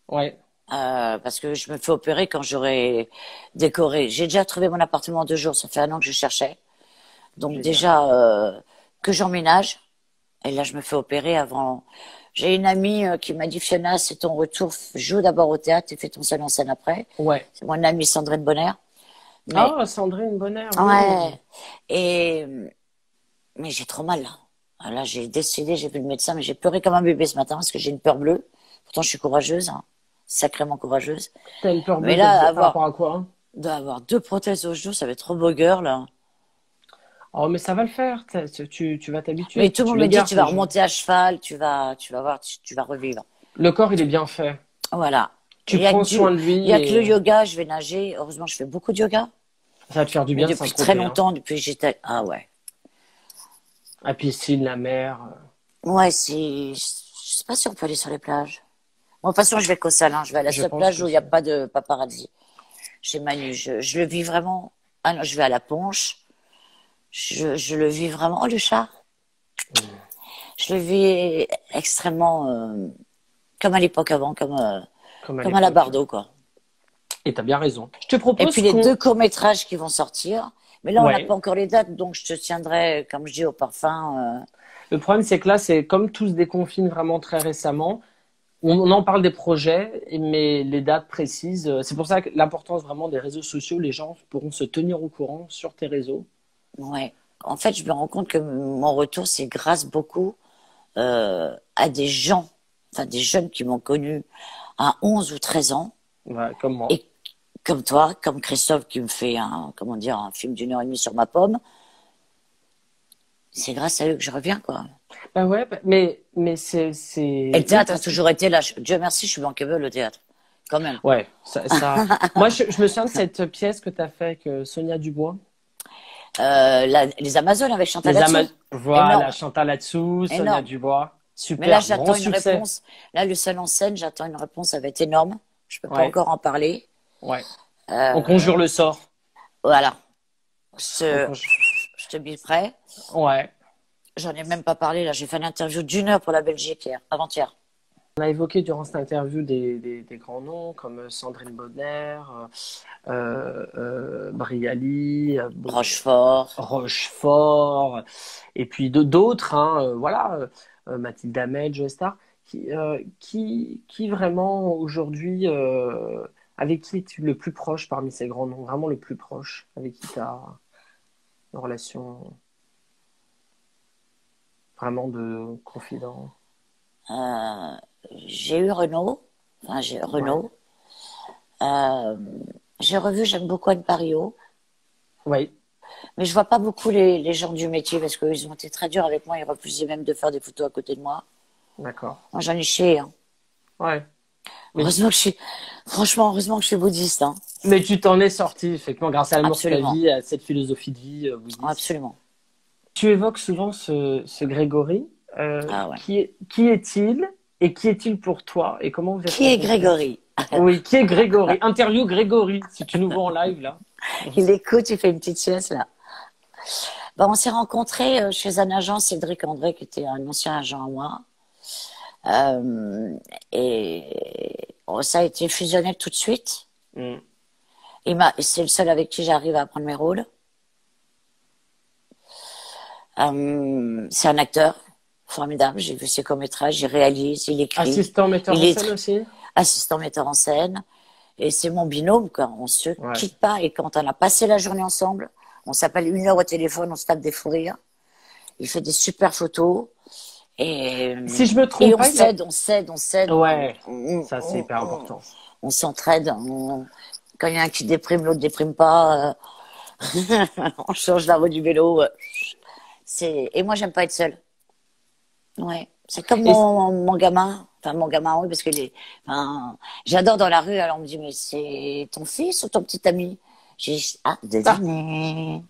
Ouais, Parce que je me fais opérer quand j'aurai décoré. J'ai déjà trouvé mon appartement en 2 jours. Ça fait 1 an que je cherchais. Donc génial. déjà que j'emménage. Et là, je me fais opérer avant. J'ai une amie qui m'a dit, Fiona, c'est ton retour. Joue d'abord au théâtre et fais ton seul en scène après. Ouais. C'est mon amie Sandrine Bonner. Mais Ah, Sandrine Bonner, oui. ouais. Et mais j'ai trop mal là. Là, j'ai décidé, j'ai vu le médecin, mais j'ai pleuré comme un bébé ce matin parce que j'ai une peur bleue. Pourtant, je suis courageuse, hein, sacrément courageuse. T'as une peur Mais bleue là, par rapport à quoi? d'avoir 2 prothèses au genou, ça va être trop beau girl, là. Oh, mais ça va le faire. Tu vas Mais t'habituer. tout Puis le tu monde les me dit, gardes, tu vas tes jeux. remonter à cheval, tu vas voir, tu vas revivre. Le corps, il est bien fait. Voilà. Tu prends soin de Il lui y a que le et yoga, je vais nager. Heureusement, je fais beaucoup de yoga. ça va te faire du Mais bien de depuis très s'introper, hein. longtemps, depuis que j'étais, ah ouais. La piscine, la mer. Ouais, je sais pas si on peut aller sur les plages. Bon, de toute façon, je vais qu'au Salin. Je vais à la Je seule pense plage que où il n'y a c'est. pas de paparazzi. Chez Manu. Je le vis vraiment. Ah non, je vais à la Ponche. Je le vis vraiment. Oh, le chat. Je le vis extrêmement comme à l'époque avant, Comme à comme à la l'époque. Bardot, quoi. Et t'as bien raison. Je te Et propose puis les qu'on... 2 courts-métrages qui vont sortir. Mais là, on n'a Ouais. pas encore les dates, donc je te tiendrai, comme je dis, au parfum. Le problème, c'est que là, c'est comme tout se déconfine vraiment très récemment. On en parle des projets, mais les dates précises. C'est pour ça que l'importance vraiment des réseaux sociaux, les gens pourront se tenir au courant sur tes réseaux. Ouais. En fait, je me rends compte que mon retour, c'est grâce beaucoup à des gens, enfin des jeunes qui m'ont connu à 11 ou 13 ans, Ouais, comme moi. et comme toi, comme Christophe qui me fait comment dire, un film d'1 heure et demie sur ma pomme. C'est grâce à eux que je reviens, quoi. Bah ouais, mais Et le oui, théâtre a parce que toujours été là. Dieu merci, je suis bankable le théâtre, quand même. ouais, moi, je me souviens de cette pièce que tu as fait avec Sonia Dubois. Les Amazones avec Chantal Les là-dessous. Voilà, Énorme, Chantal là-dessous, Sonia énorme. Dubois. Mais là, Super, grand j'attends une succès. réponse. Là, le seul en scène, j'attends une réponse. Ça va être énorme. Je peux pas Ouais, encore en parler. ouais. On Euh, conjure le sort. voilà. On Je, conjure... je te bille prêt. Ouais. J'en ai même pas parlé. Là, j'ai fait une interview d'1 heure pour la Belgique hier, avant-hier. On a évoqué durant cette interview des grands noms comme Sandrine Bonner, Brialy, Rochefort. Rochefort, et puis d'autres, hein, voilà, Mathilde Amel, Joe Star, qui vraiment aujourd'hui, avec qui es-tu le plus proche parmi ces grands noms, vraiment le plus proche, avec qui tu as une relation vraiment de confident. Euh, j'ai eu Renaud. Enfin, j'ai Ouais. Renaud. Euh, j'ai revu, j'aime beaucoup Anne Pario. Oui, Mais je vois pas beaucoup les gens du métier parce qu'ils ont été très durs avec moi. Ils refusaient même de faire des photos à côté de moi. d'accord. Moi, j'en ai chié, hein. Ouais. Mais Heureusement que je suis, franchement, heureusement que je suis bouddhiste, hein. Mais tu t'en es sorti, effectivement, grâce à l'amour de ta Absolument. vie, à cette philosophie de vie bouddhiste. Absolument. Tu évoques souvent ce Grégory. Ah ouais. Qui est-il et qui est-il pour toi et comment vous êtes Qui est rencontrés? Grégory? Oui, qui est Grégory? Interview Grégory, si tu nous vois en live là. Il écoute, il fait une petite sieste là. Bah, on s'est rencontrés chez un agent, Cédric André, qui était un ancien agent à moi. Euh, ça a été fusionnel tout de suite. Mm. C'est le seul avec qui j'arrive à prendre mes rôles. C'est un acteur formidable. J'ai vu ses courts-métrages, il réalise, il écrit, Assistant metteur il en est scène aussi? assistant metteur en scène. Et c'est mon binôme, quoi. On se Ouais. quitte pas. Et quand on a passé la journée ensemble, on s'appelle 1 heure au téléphone, on se tape des fous rires. Il fait des super photos. Et, Si je me et trompe pas, on s'aide, Ouais, ça c'est hyper important. on s'entraide. Quand il y en a un qui déprime, l'autre déprime pas. On change la roue du vélo. Et moi, j'aime pas être seule. Ouais. C'est comme Et mon gamin. Enfin, mon gamin, oui, parce que j'adore dans la rue. Alors, on me dit, mais c'est ton fils ou ton petit ami? J'ai dit, ah, ah, devinez.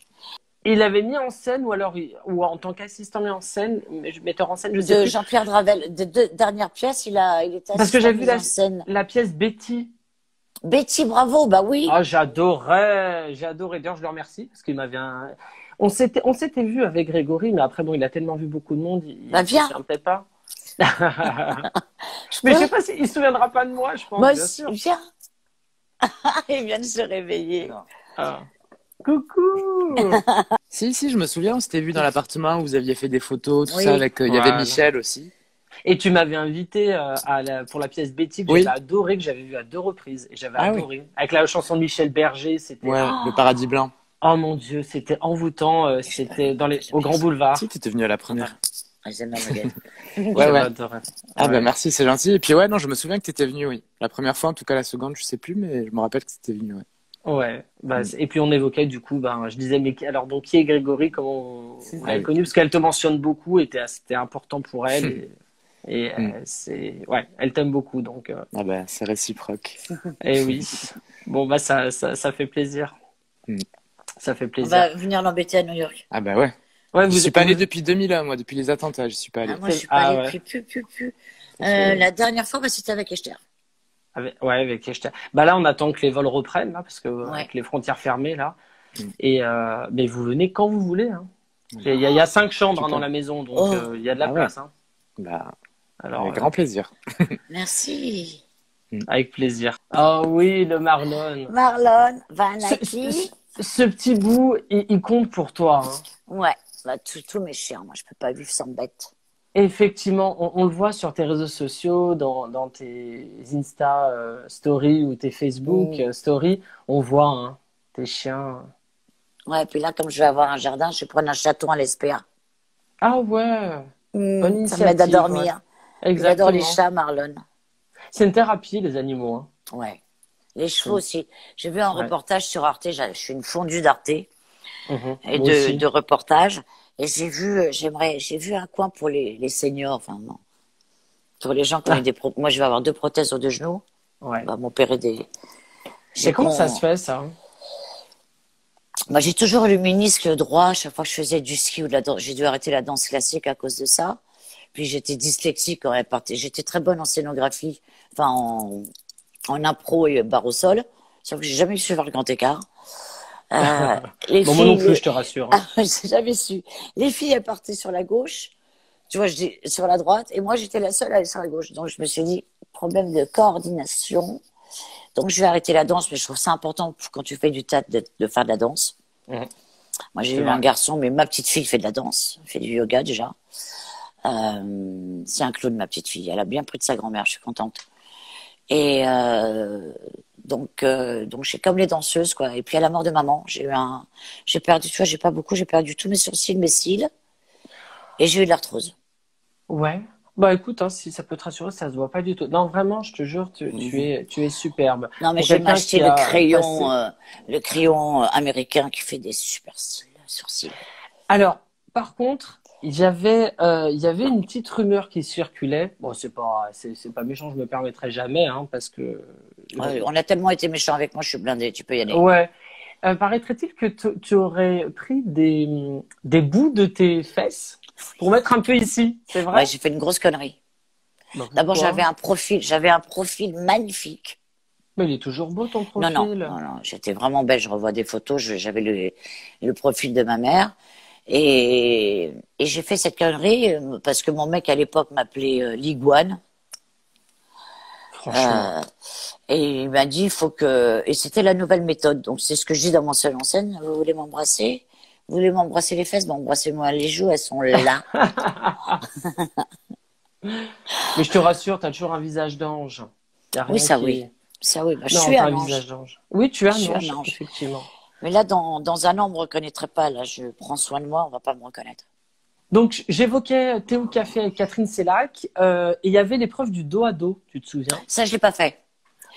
il avait mis en scène ou alors ou en tant qu'assistant mis en scène, metteur en scène, je sais De plus. Jean-Pierre Dravel. Des 2 dernières pièces, il était Parce que assistant j'ai de vu mise en scène. la pièce Betty. Betty, bravo, bah oui. Ah, j'ai adoré. D'ailleurs, je le remercie parce qu'il m'avait on s'était vu avec Grégory, mais après, bon, il a tellement vu beaucoup de monde, Bah il se viens, souvient peut-être pas. je Mais je peux. sais pas s'il se souviendra pas de moi, je pense, Moi bien aussi, sûr. viens. Il vient de se réveiller. Ah. Coucou! Si, je me souviens, on s'était vu dans l'appartement où vous aviez fait des photos, tout ça, Oui, avec, il y avait Voilà. Michel aussi. Et tu m'avais invité pour la pièce Betty que j'avais Oui. adoré, que j'avais vu à 2 reprises. Et j'avais Ah oui. adoré. Avec la chanson de Michel Berger, c'était. Ouais, le paradis blanc. Oh mon Dieu, c'était envoûtant. C'était au Grand Boulevard. Si, tu étais venu à la première. Ah, j'aime bien ma gueule. Ouais, J'avais ouais. adoré. Ah Ouais. bah merci, c'est gentil. Et puis ouais, non, je me souviens que tu étais venu, oui. La première fois, en tout cas la seconde, je sais plus, mais je me rappelle que tu étais venu, ouais. Ouais, bah, Mm. et puis on évoquait du coup, ben, je disais, mais alors donc qui est Grégory, comment vous Ah l'avez oui. connu, parce qu'elle te mentionne beaucoup, et c'était important pour elle, Mm. ouais, elle t'aime beaucoup, donc, Ah bah c'est réciproque. et oui, bon bah ça fait plaisir, Mm. ça fait On plaisir. va venir l'embêter à New York. Ah bah ouais. Ouais, J'y suis pas allé depuis 2001, moi, depuis les attentats, j'y suis pas allé. Ah, moi, je suis pas Ah allée ouais, depuis plus. C'est- La dernière fois, bah, c'était avec Esther. avec Echta. Bah là, on attend que les vols reprennent là, parce que Ouais. avec les frontières fermées là, Mm. et mais vous venez quand vous voulez, hein. Il y a 5 chambres hein, dans Super. la maison, donc Oh, il y a de la Ah ouais. place, hein. Bah, Alors, avec grand plaisir. merci. Avec plaisir. Oh oui, le Marlon. Marlon, Ce, Vanaki. ce petit bout, il compte pour toi, hein. Ouais, bah, tous mes chiens. Moi, je peux pas vivre sans bête. Effectivement, on le voit sur tes réseaux sociaux, dans tes Insta stories ou tes Facebook Mm. stories, on voit hein, tes chiens. Ouais, puis là, comme je vais avoir un jardin, je vais prendre un chaton à l'SPA. Ah ouais, bonne Ça m'aide à initiative, ouais. dormir. Il adore les Exactement. chats, Marlon. C'est une thérapie, les animaux, hein. Ouais. Les C'est chevaux une- aussi. J'ai vu un Ouais. reportage sur Arte. Je suis une fondue d'Arte et Moi aussi. de reportages. Et j'ai vu un coin pour les seniors, enfin, non. Pour les gens qui ont eu Ah, des moi, je vais avoir 2 prothèses aux 2 genoux. On ouais. va m'opérer des, Mais j'ai comment ça mon, se fait, ça? moi, j'ai toujours eu le ménisque droit. À chaque fois que je faisais du ski ou de la danse, j'ai dû arrêter la danse classique à cause de ça. Puis j'étais dyslexique quand elle partait. J'étais très bonne en scénographie, enfin en impro et barre au sol. Sauf que j'ai jamais su faire le grand écart. Les Bon, moi non filles, plus, je te rassure, hein. j'ai jamais su. Les filles, elles partaient sur la gauche. Tu vois, je dis sur la droite. Et moi, j'étais la seule à aller sur la gauche. Donc, je me suis dit, problème de coordination. Donc, je vais arrêter la danse, mais je trouve ça important quand tu fais du théâtre de faire de la danse. Mhm. Moi, j'ai C'est eu un vrai. garçon, mais ma petite fille fait de la danse, fait du yoga déjà. C'est un clown, ma petite fille. Elle a bien pris de sa grand-mère, je suis contente. Et donc, je suis comme les danseuses, quoi. Et puis, à la mort de maman, j'ai perdu, tu vois, j'ai pas beaucoup, j'ai perdu tous mes sourcils, mes cils, et j'ai eu de l'arthrose. Ouais. Bah écoute, hein, si ça peut te rassurer, ça se voit pas du tout. Non, vraiment, je te jure, tu es superbe. Non, mais Pour je vais quelqu'un m'acheter qui a passé. le crayon américain qui fait des super sourcils. Alors, par contre, il y avait une petite rumeur qui circulait. Bon, c'est pas méchant, je me permettrai jamais, hein, parce que, Ouais, on a tellement été méchants avec moi, je suis blindée, tu peux y aller. ouais. Paraîtrait-il que tu aurais pris des bouts de tes fesses pour mettre un peu ici, c'est Ouais, vrai? j'ai fait une grosse connerie. Bah D'abord, pourquoi? j'avais un profil magnifique. Mais il est toujours beau ton Non, non, profil. non, non, j'étais vraiment belle. Je revois des photos. J'avais le profil de ma mère. Et j'ai fait cette connerie parce que mon mec à l'époque m'appelait l'iguane. Franchement. Euh, et il m'a dit, il faut que... Et c'était la nouvelle méthode. Donc, c'est ce que je dis dans mon seul en scène. Vous voulez m'embrasser? Vous voulez m'embrasser les fesses? Bon, embrassez-moi les joues, elles sont là. Mais je te rassure, tu as toujours un visage d'ange. Il n'y a Oui, rien ça qui. oui. Ça oui, bah, je Non, suis tu as un un visage ange. d'ange. Oui, tu es Je un suis un ange, ange. effectivement. Mais là, dans un an, on me reconnaîtrait pas. Là, je prends soin de moi, on va pas me reconnaître. Donc, j'évoquais Théo Café avec Catherine Sellac, et il y avait l'épreuve du dos à dos, tu te souviens? Ça, je l'ai pas fait.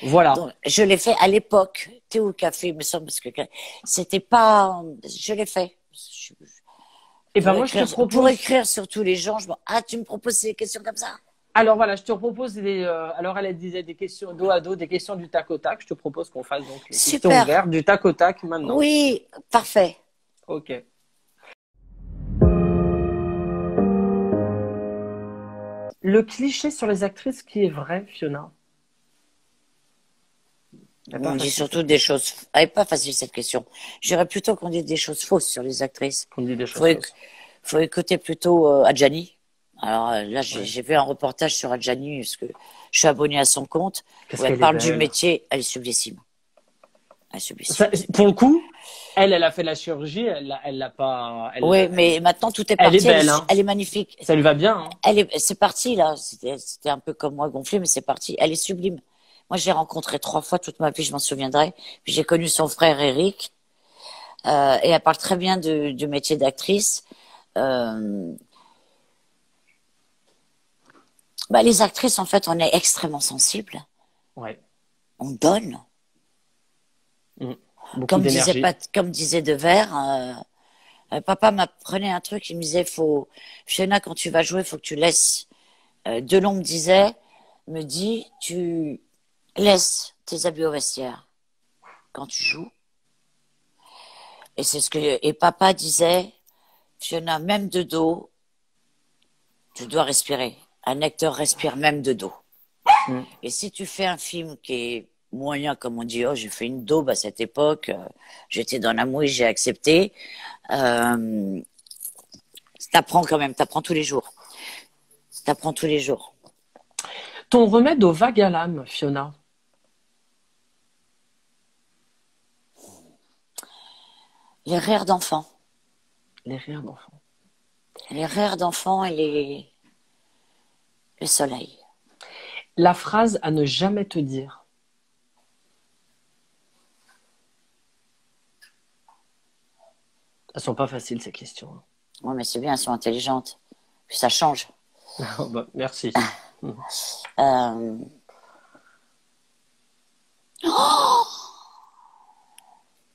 Voilà. Donc, je l'ai fait à l'époque. Thé au café, il me semble, parce que c'était pas. Je l'ai fait. Et ben moi, je te Pour propose. écrire sur tous les gens, ah, tu me proposes des questions comme ça? Alors voilà, je te propose alors elle disait des questions dos à dos, des questions du tac au tac. Je te propose qu'on fasse donc les questions Super. ouvertes du tac au tac maintenant. Oui, parfait. Ok. Le cliché sur les actrices qui est vrai, Fiona? Elle est On pas dit facile surtout cette des question. choses. Elle n'est pas facile cette question. J'irais plutôt qu'on dise des choses fausses sur les actrices. Qu'on dit des Faut, choses fausses. faut écouter plutôt Adjani. Alors là, Ouais. j'ai vu un reportage sur Adjani parce que je suis abonnée à son compte Qu'est-ce où elle qu'elle est parle du belle. métier. Elle est sublissime. Elle est Ça, sublissime. pour le coup, elle a fait la chirurgie, elle l'a pas, Oui, mais maintenant tout est elle est parti. belle, hein. Elle est magnifique. Ça lui va bien, hein. C'est parti là. C'était un peu comme moi gonflé, mais c'est parti. Elle est sublime. Moi, je l'ai rencontrée 3 fois toute ma vie, je m'en souviendrai. Puis j'ai connu son frère Eric, et elle parle très bien du métier d'actrice. Euh, les actrices, en fait, on est extrêmement sensibles. Ouais. On donne. Beaucoup d'énergie. Comme disait Devers, papa m'apprenait un truc, il me disait, Fiona, quand tu vas jouer, faut que tu laisses. Delon me dit, tu laisses tes habits au vestiaire quand tu joues. Et papa disait, Fiona, même de dos, tu dois respirer. Un acteur respire même de dos. Et si tu fais un film qui est moyen, comme on dit, oh, j'ai fait une daube à cette époque, j'étais dans la mouille, j'ai accepté, t'apprends quand même, t'apprends tous les jours. T'apprends tous les jours. Ton remède aux vagues à l'âme, Fiona? Les rires d'enfants. Les rires d'enfants. Les rires d'enfants et le soleil. La phrase à ne jamais te dire. Elles sont pas faciles ces questions. Oui, mais c'est bien, elles sont intelligentes. Puis ça change. Oh, bah, merci. Euh,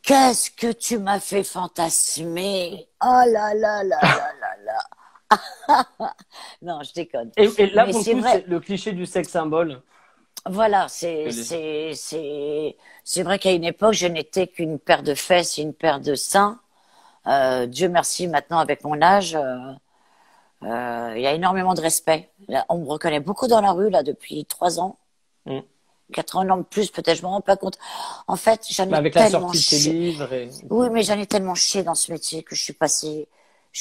Qu'est-ce que tu m'as fait fantasmer? Oh là là là là là là. Non, je déconne. Et là, Mais pour le c'est coup, vrai. c'est le cliché du sexe symbole. Voilà, Que les- c'est vrai qu'à une époque, je n'étais qu'une paire de fesses et une paire de seins. Dieu merci, maintenant, avec mon âge, il y a énormément de respect. Là, on me reconnaît beaucoup dans la rue, là, depuis 3 ans. Mm. 4 ans de plus, peut-être, je me rends pas compte. En fait, j'en Bah, ai avec la tellement sortie de tes chié. livres et... Oui, mais j'en ai tellement chié dans ce métier que je suis passée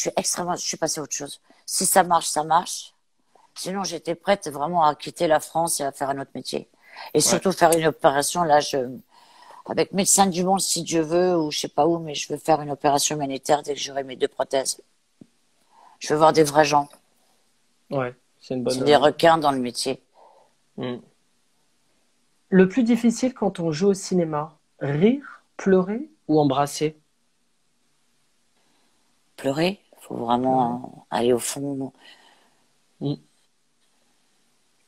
à autre chose. Si ça marche, ça marche. Sinon, j'étais prête vraiment à quitter la France et à faire un autre métier. Et Ouais. surtout faire une opération, là, avec Médecins du Monde, si Dieu veut, ou je sais pas où, mais je veux faire une opération humanitaire dès que j'aurai mes 2 prothèses. Je veux voir des vrais gens. Ouais, c'est une C'est bonne... des requins dans le métier. Mm. Le plus difficile quand on joue au cinéma, rire, pleurer ou embrasser? Pleurer, faut Pleurer. vraiment aller au fond. Mm. Moi,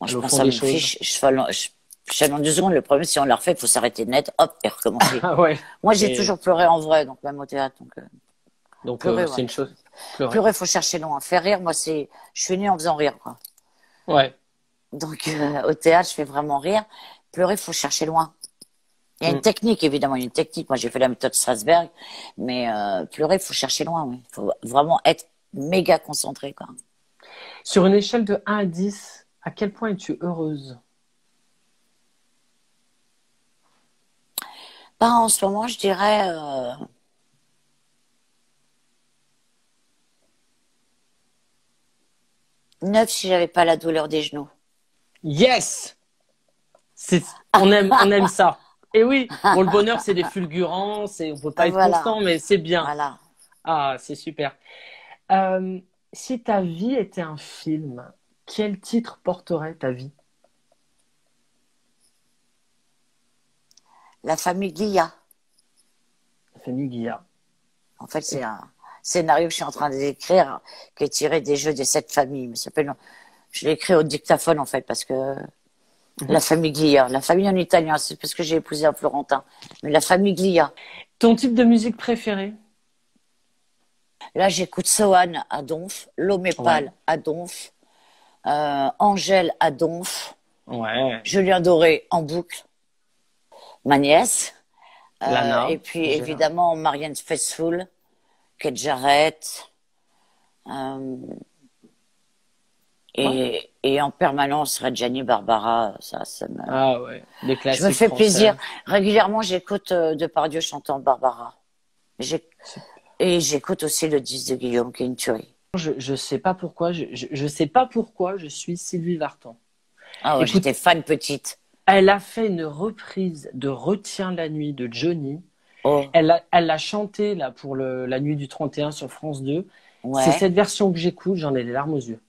je Aller au pense fond à des mon fils, choses. je fais dans 2 secondes. Le problème, si on la refait, il faut s'arrêter net, hop, et recommencer. Ah ouais. Moi, j'ai Et toujours pleuré en vrai, donc même au théâtre. Donc, donc, pleurer, c'est ouais. une chose. Pleurer. Pleurer, faut chercher loin. Faire rire, moi, je suis née en faisant rire, quoi. Ouais. Donc, au théâtre, je fais vraiment rire. Pleurer, faut chercher loin. Il y a une Mm. technique, évidemment, il y a une technique. Moi, j'ai fait la méthode Strasberg, mais pleurer, faut chercher loin, oui. Faut vraiment être méga concentré, quoi. Sur une échelle de 1 à 10, à quel point es-tu heureuse? Pas en ce moment, je dirais 9 si j'avais pas la douleur des genoux. Yes! On aime ça. Et oui, bon, le bonheur, c'est des fulgurances et on peut pas être Voilà, constant, mais c'est bien. voilà. Ah, c'est super. Euh, Si ta vie était un film, quel titre porterait ta vie? La famille Guilla. La famille Guilla. En fait, c'est un scénario que je suis en train d'écrire qui est tiré des jeux des 7 familles. Mais ça s'appelle, je l'ai écrit au dictaphone, en fait, parce que la famille Glia, la famille en italien, c'est parce que j'ai épousé un Florentin. Mais la famille Glia. Ton type de musique préférée? Là, j'écoute Sohan à Donf, Ouais. L'Omépal à Donf, Angèle à Donf, Ouais. Julien Doré en boucle, ma nièce, et Lana. puis Gérard. évidemment Marianne Faithfull, Kate Jarrett, euh, Ouais. et en permanence Reggiani Barbara, ça me... Ah ouais. Des Je me classiques fais français. plaisir. Régulièrement, j'écoute Depardieu chantant Barbara. J'ai- Et j'écoute aussi le disque de Guillaume, qui est une tuerie. Je sais pas pourquoi, je sais pas pourquoi je suis Sylvie Vartan. Ah ouais, Écoute, j'étais fan petite. elle a fait une reprise de Retiens la nuit de Johnny. Oh, Elle l'a chanté là pour la nuit du 31 sur France 2. C'est ouais. cette version que j'écoute, j'en ai les larmes aux yeux.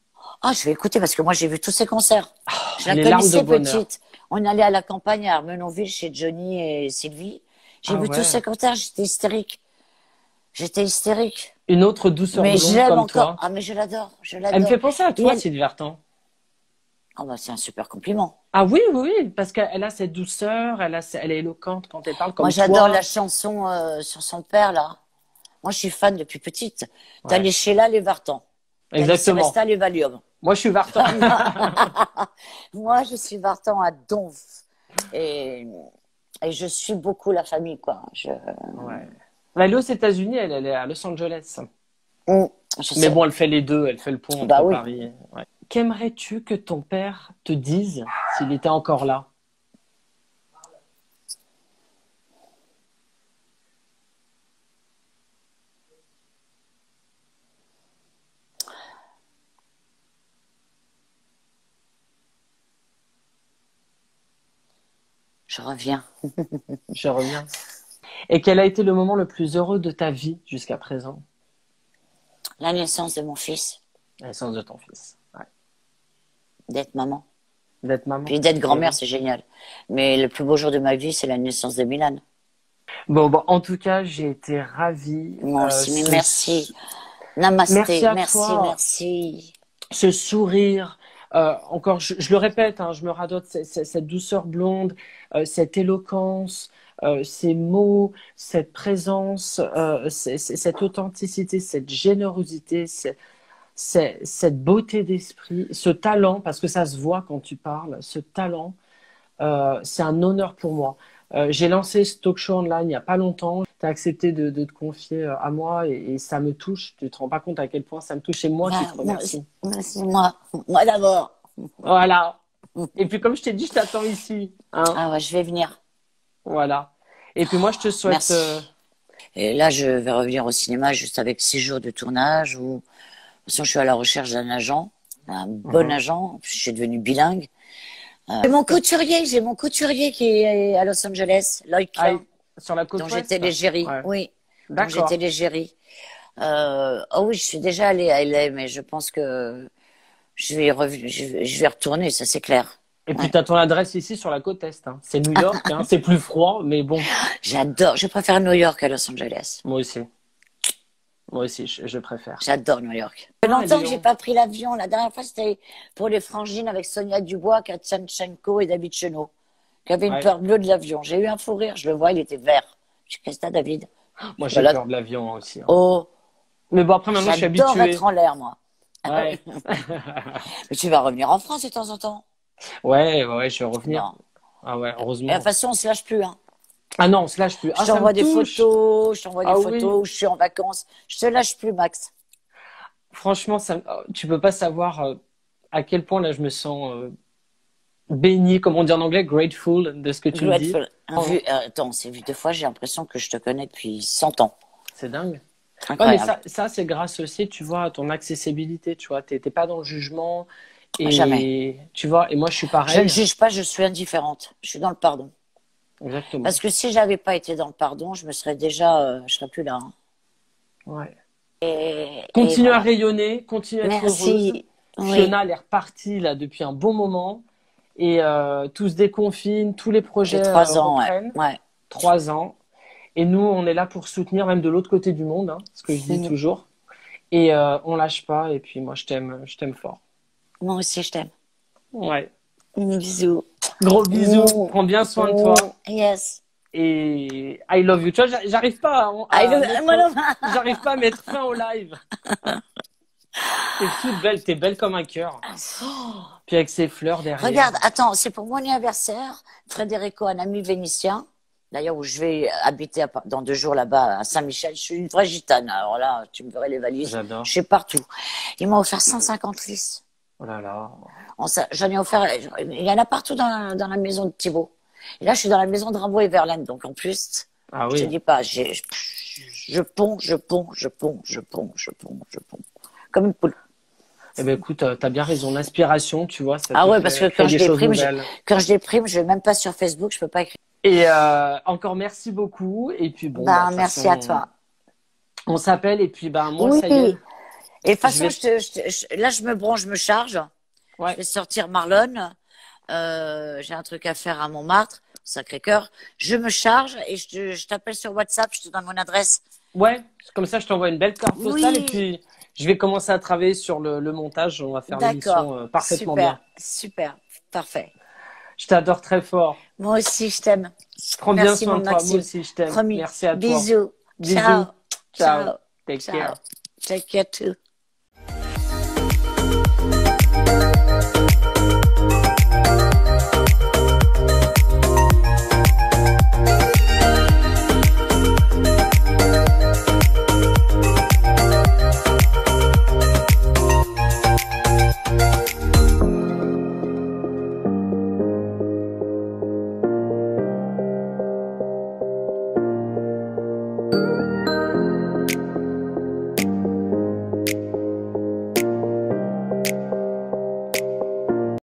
Ah, je vais écouter parce que moi, j'ai vu tous ses concerts. Je la Les larmes de connaissais bonheur. petite. On allait à la campagne à Armenonville chez Johnny et Sylvie. J'ai Ah vu tous ouais. ses concerts, j'étais hystérique. J'étais hystérique. Une autre douceur Mais je blonde l'aime comme encore. toi. Ah, mais je l'adore, je Elle me fait l'adore. penser à Et toi, elle... Sylvie Vartan. Ah bah, c'est un super compliment. Ah oui, oui, oui, parce qu'elle a cette douceur, elle est éloquente quand elle parle Moi, comme j'adore la toi. chanson sur son père, là. Moi, je suis fan depuis petite. T'as Ouais, les Sheila, les Vartan. T'as les exactement. Séresta, les Valium. Moi, je suis Vartan. Moi, je suis Vartan à Donf. Et, et je suis beaucoup la famille, quoi. Ouais. Elle est aux États-Unis, elle est à Los Angeles. Mm, je Mais sais. bon, elle fait les deux, elle fait le pont Bah entre oui. Paris. Ouais. Qu'aimerais-tu que ton père te dise s'il était encore là? Je reviens. Je reviens. Et quel a été le moment le plus heureux de ta vie jusqu'à présent? La naissance de mon fils, La naissance de ton fils. Ouais. d'être maman. D'être maman. Puis d'être grand-mère, c'est génial. Mais le plus beau jour de ma vie, c'est la naissance de Milan. Bon, en tout cas, j'ai été ravie. Moi aussi, mais merci. Namasté, Merci à merci, toi. merci. Ce sourire, encore, je le répète, hein, je me radote, cette douceur blonde, cette éloquence, ces mots, cette présence, cette authenticité, cette générosité, cette beauté d'esprit, ce talent, parce que ça se voit quand tu parles, ce talent, c'est un honneur pour moi. J'ai lancé ce talk show online il n'y a pas longtemps. Tu as accepté de te confier à moi et ça me touche. Tu te rends pas compte à quel point ça me touche. C'est moi qui te remercie. Merci, moi d'abord. Voilà. Et puis comme je t'ai dit, je t'attends ici. Hein. Ah ouais, je vais venir. Voilà. Et puis moi, je te souhaite... Merci. Et là, je vais revenir au cinéma juste avec 6 jours de tournage où, de toute façon, je suis à la recherche d'un agent, un bon agent. Je suis devenue bilingue. J'ai mon couturier qui est à Los Angeles, Lloyd Klein, sur la côte dont ouest. j'étais l'égérie. Ouais. Oui, dont D'accord. j'étais l'égérie. Oh oui, je suis déjà allée à LA, mais je pense que je vais retourner, ça c'est clair. Et puis, tu as ton adresse ici sur la côte est. Hein. C'est New York, hein. C'est plus froid, mais bon. J'adore, je préfère New York à Los Angeles. Moi aussi. Moi aussi, je préfère. J'adore New York. Ça fait longtemps que j'ai pas pris l'avion. La dernière fois, c'était pour les frangines avec Sonia Dubois, Katsanchenko et David Chenot, qui avaient une peur bleue de l'avion. J'ai eu un fou rire, je le vois, il était vert. Je dis, qu'est-ce que t'as, David? Moi, j'ai peur de l'avion aussi. Hein. Oh, mais bon, après, maintenant, je suis habitué. j'adore être en l'air, moi. Ouais. Mais tu vas revenir en France de temps en temps. Ouais, je vais revenir. Non. Ah ouais, Et de heureusement. toute façon, on se lâche plus. Hein. Ah non, on se lâche plus. Je t'envoie des photos, Oui. où je suis en vacances. Je te lâche plus, Max. Franchement, tu peux pas savoir à quel point là je me sens béni, comme on dit en anglais, grateful de ce que tu me dis. Attends, c'est vu 2 fois, j'ai l'impression que je te connais depuis 100 ans. C'est dingue. Ouais, mais Incroyable. ça c'est grâce aussi, tu vois, à ton accessibilité, tu vois. T'es pas dans le jugement. Et, jamais. Tu vois, et moi je suis pareil. Je ne juge pas, je suis indifférente. Je suis dans le pardon. Exactement. Parce que si j'avais pas été dans le pardon, je me serais déjà, je serais plus là. Hein. Ouais. Et Continue voilà. à rayonner, continue à être heureuse. Merci. Fiona, elle est repartie là depuis un bon moment et tout se déconfine, tous les projets J'ai 3 ans, reprennent. ouais. 3 ans. Et nous, on est là pour soutenir, même de l'autre côté du monde, hein, ce que je dis toujours. Et on lâche pas. Et puis moi, je t'aime fort. Moi aussi, je t'aime. Ouais. Bisous. Gros bisous. Prends bien soin de toi. Yes. Et I love you. Tu vois, j'arrive pas j'arrive pas à mettre fin au live. T'es toute belle, t'es belle comme un cœur. Puis avec ces fleurs derrière. Regarde, attends, c'est pour mon anniversaire. Federico, un ami vénitien, d'ailleurs où je vais habiter dans 2 jours là-bas à Saint-Michel. Je suis une vraie gitane. Alors là, tu me verrais les valises. J'adore. Je suis partout. Il m'a offert 150 fils. Oh là là. J'en ai offert. Il y en a partout dans la maison de Thibaut. Et là, je suis dans la maison de Rimbaud et Verlaine. Donc en plus, Ah je oui. te dis pas, je ponds. Comme une poule. Eh ben écoute, t'as bien raison. L'inspiration, tu vois, ça Ah te ouais, fait parce que créer des choses nouvelles. quand je déprime, je vais même pas sur Facebook, je peux pas écrire. Et encore merci beaucoup. Et puis bon, de toute Merci façon, à toi. on s'appelle et puis moi Oui. ça y est. Et de toute façon, vais- là, je me branche, je me charge. Ouais. Je vais sortir Marlon. J'ai un truc à faire à Montmartre, Sacré-Cœur. Je me charge et je t'appelle sur WhatsApp, je te donne mon adresse. Ouais, comme ça je t'envoie une belle carte postale Oui. et puis je vais commencer à travailler sur le montage. On va faire l'émission D'accord. parfaitement Super. bien. Super. Parfait. Je t'adore très fort. Moi aussi, je t'aime. Prends bien Merci, soin mon de toi. Maxime. Moi aussi, je t'aime. Promis. Merci à toi. Bisous. Bisous. Ciao. Ciao. Take Ciao. care. Take care too.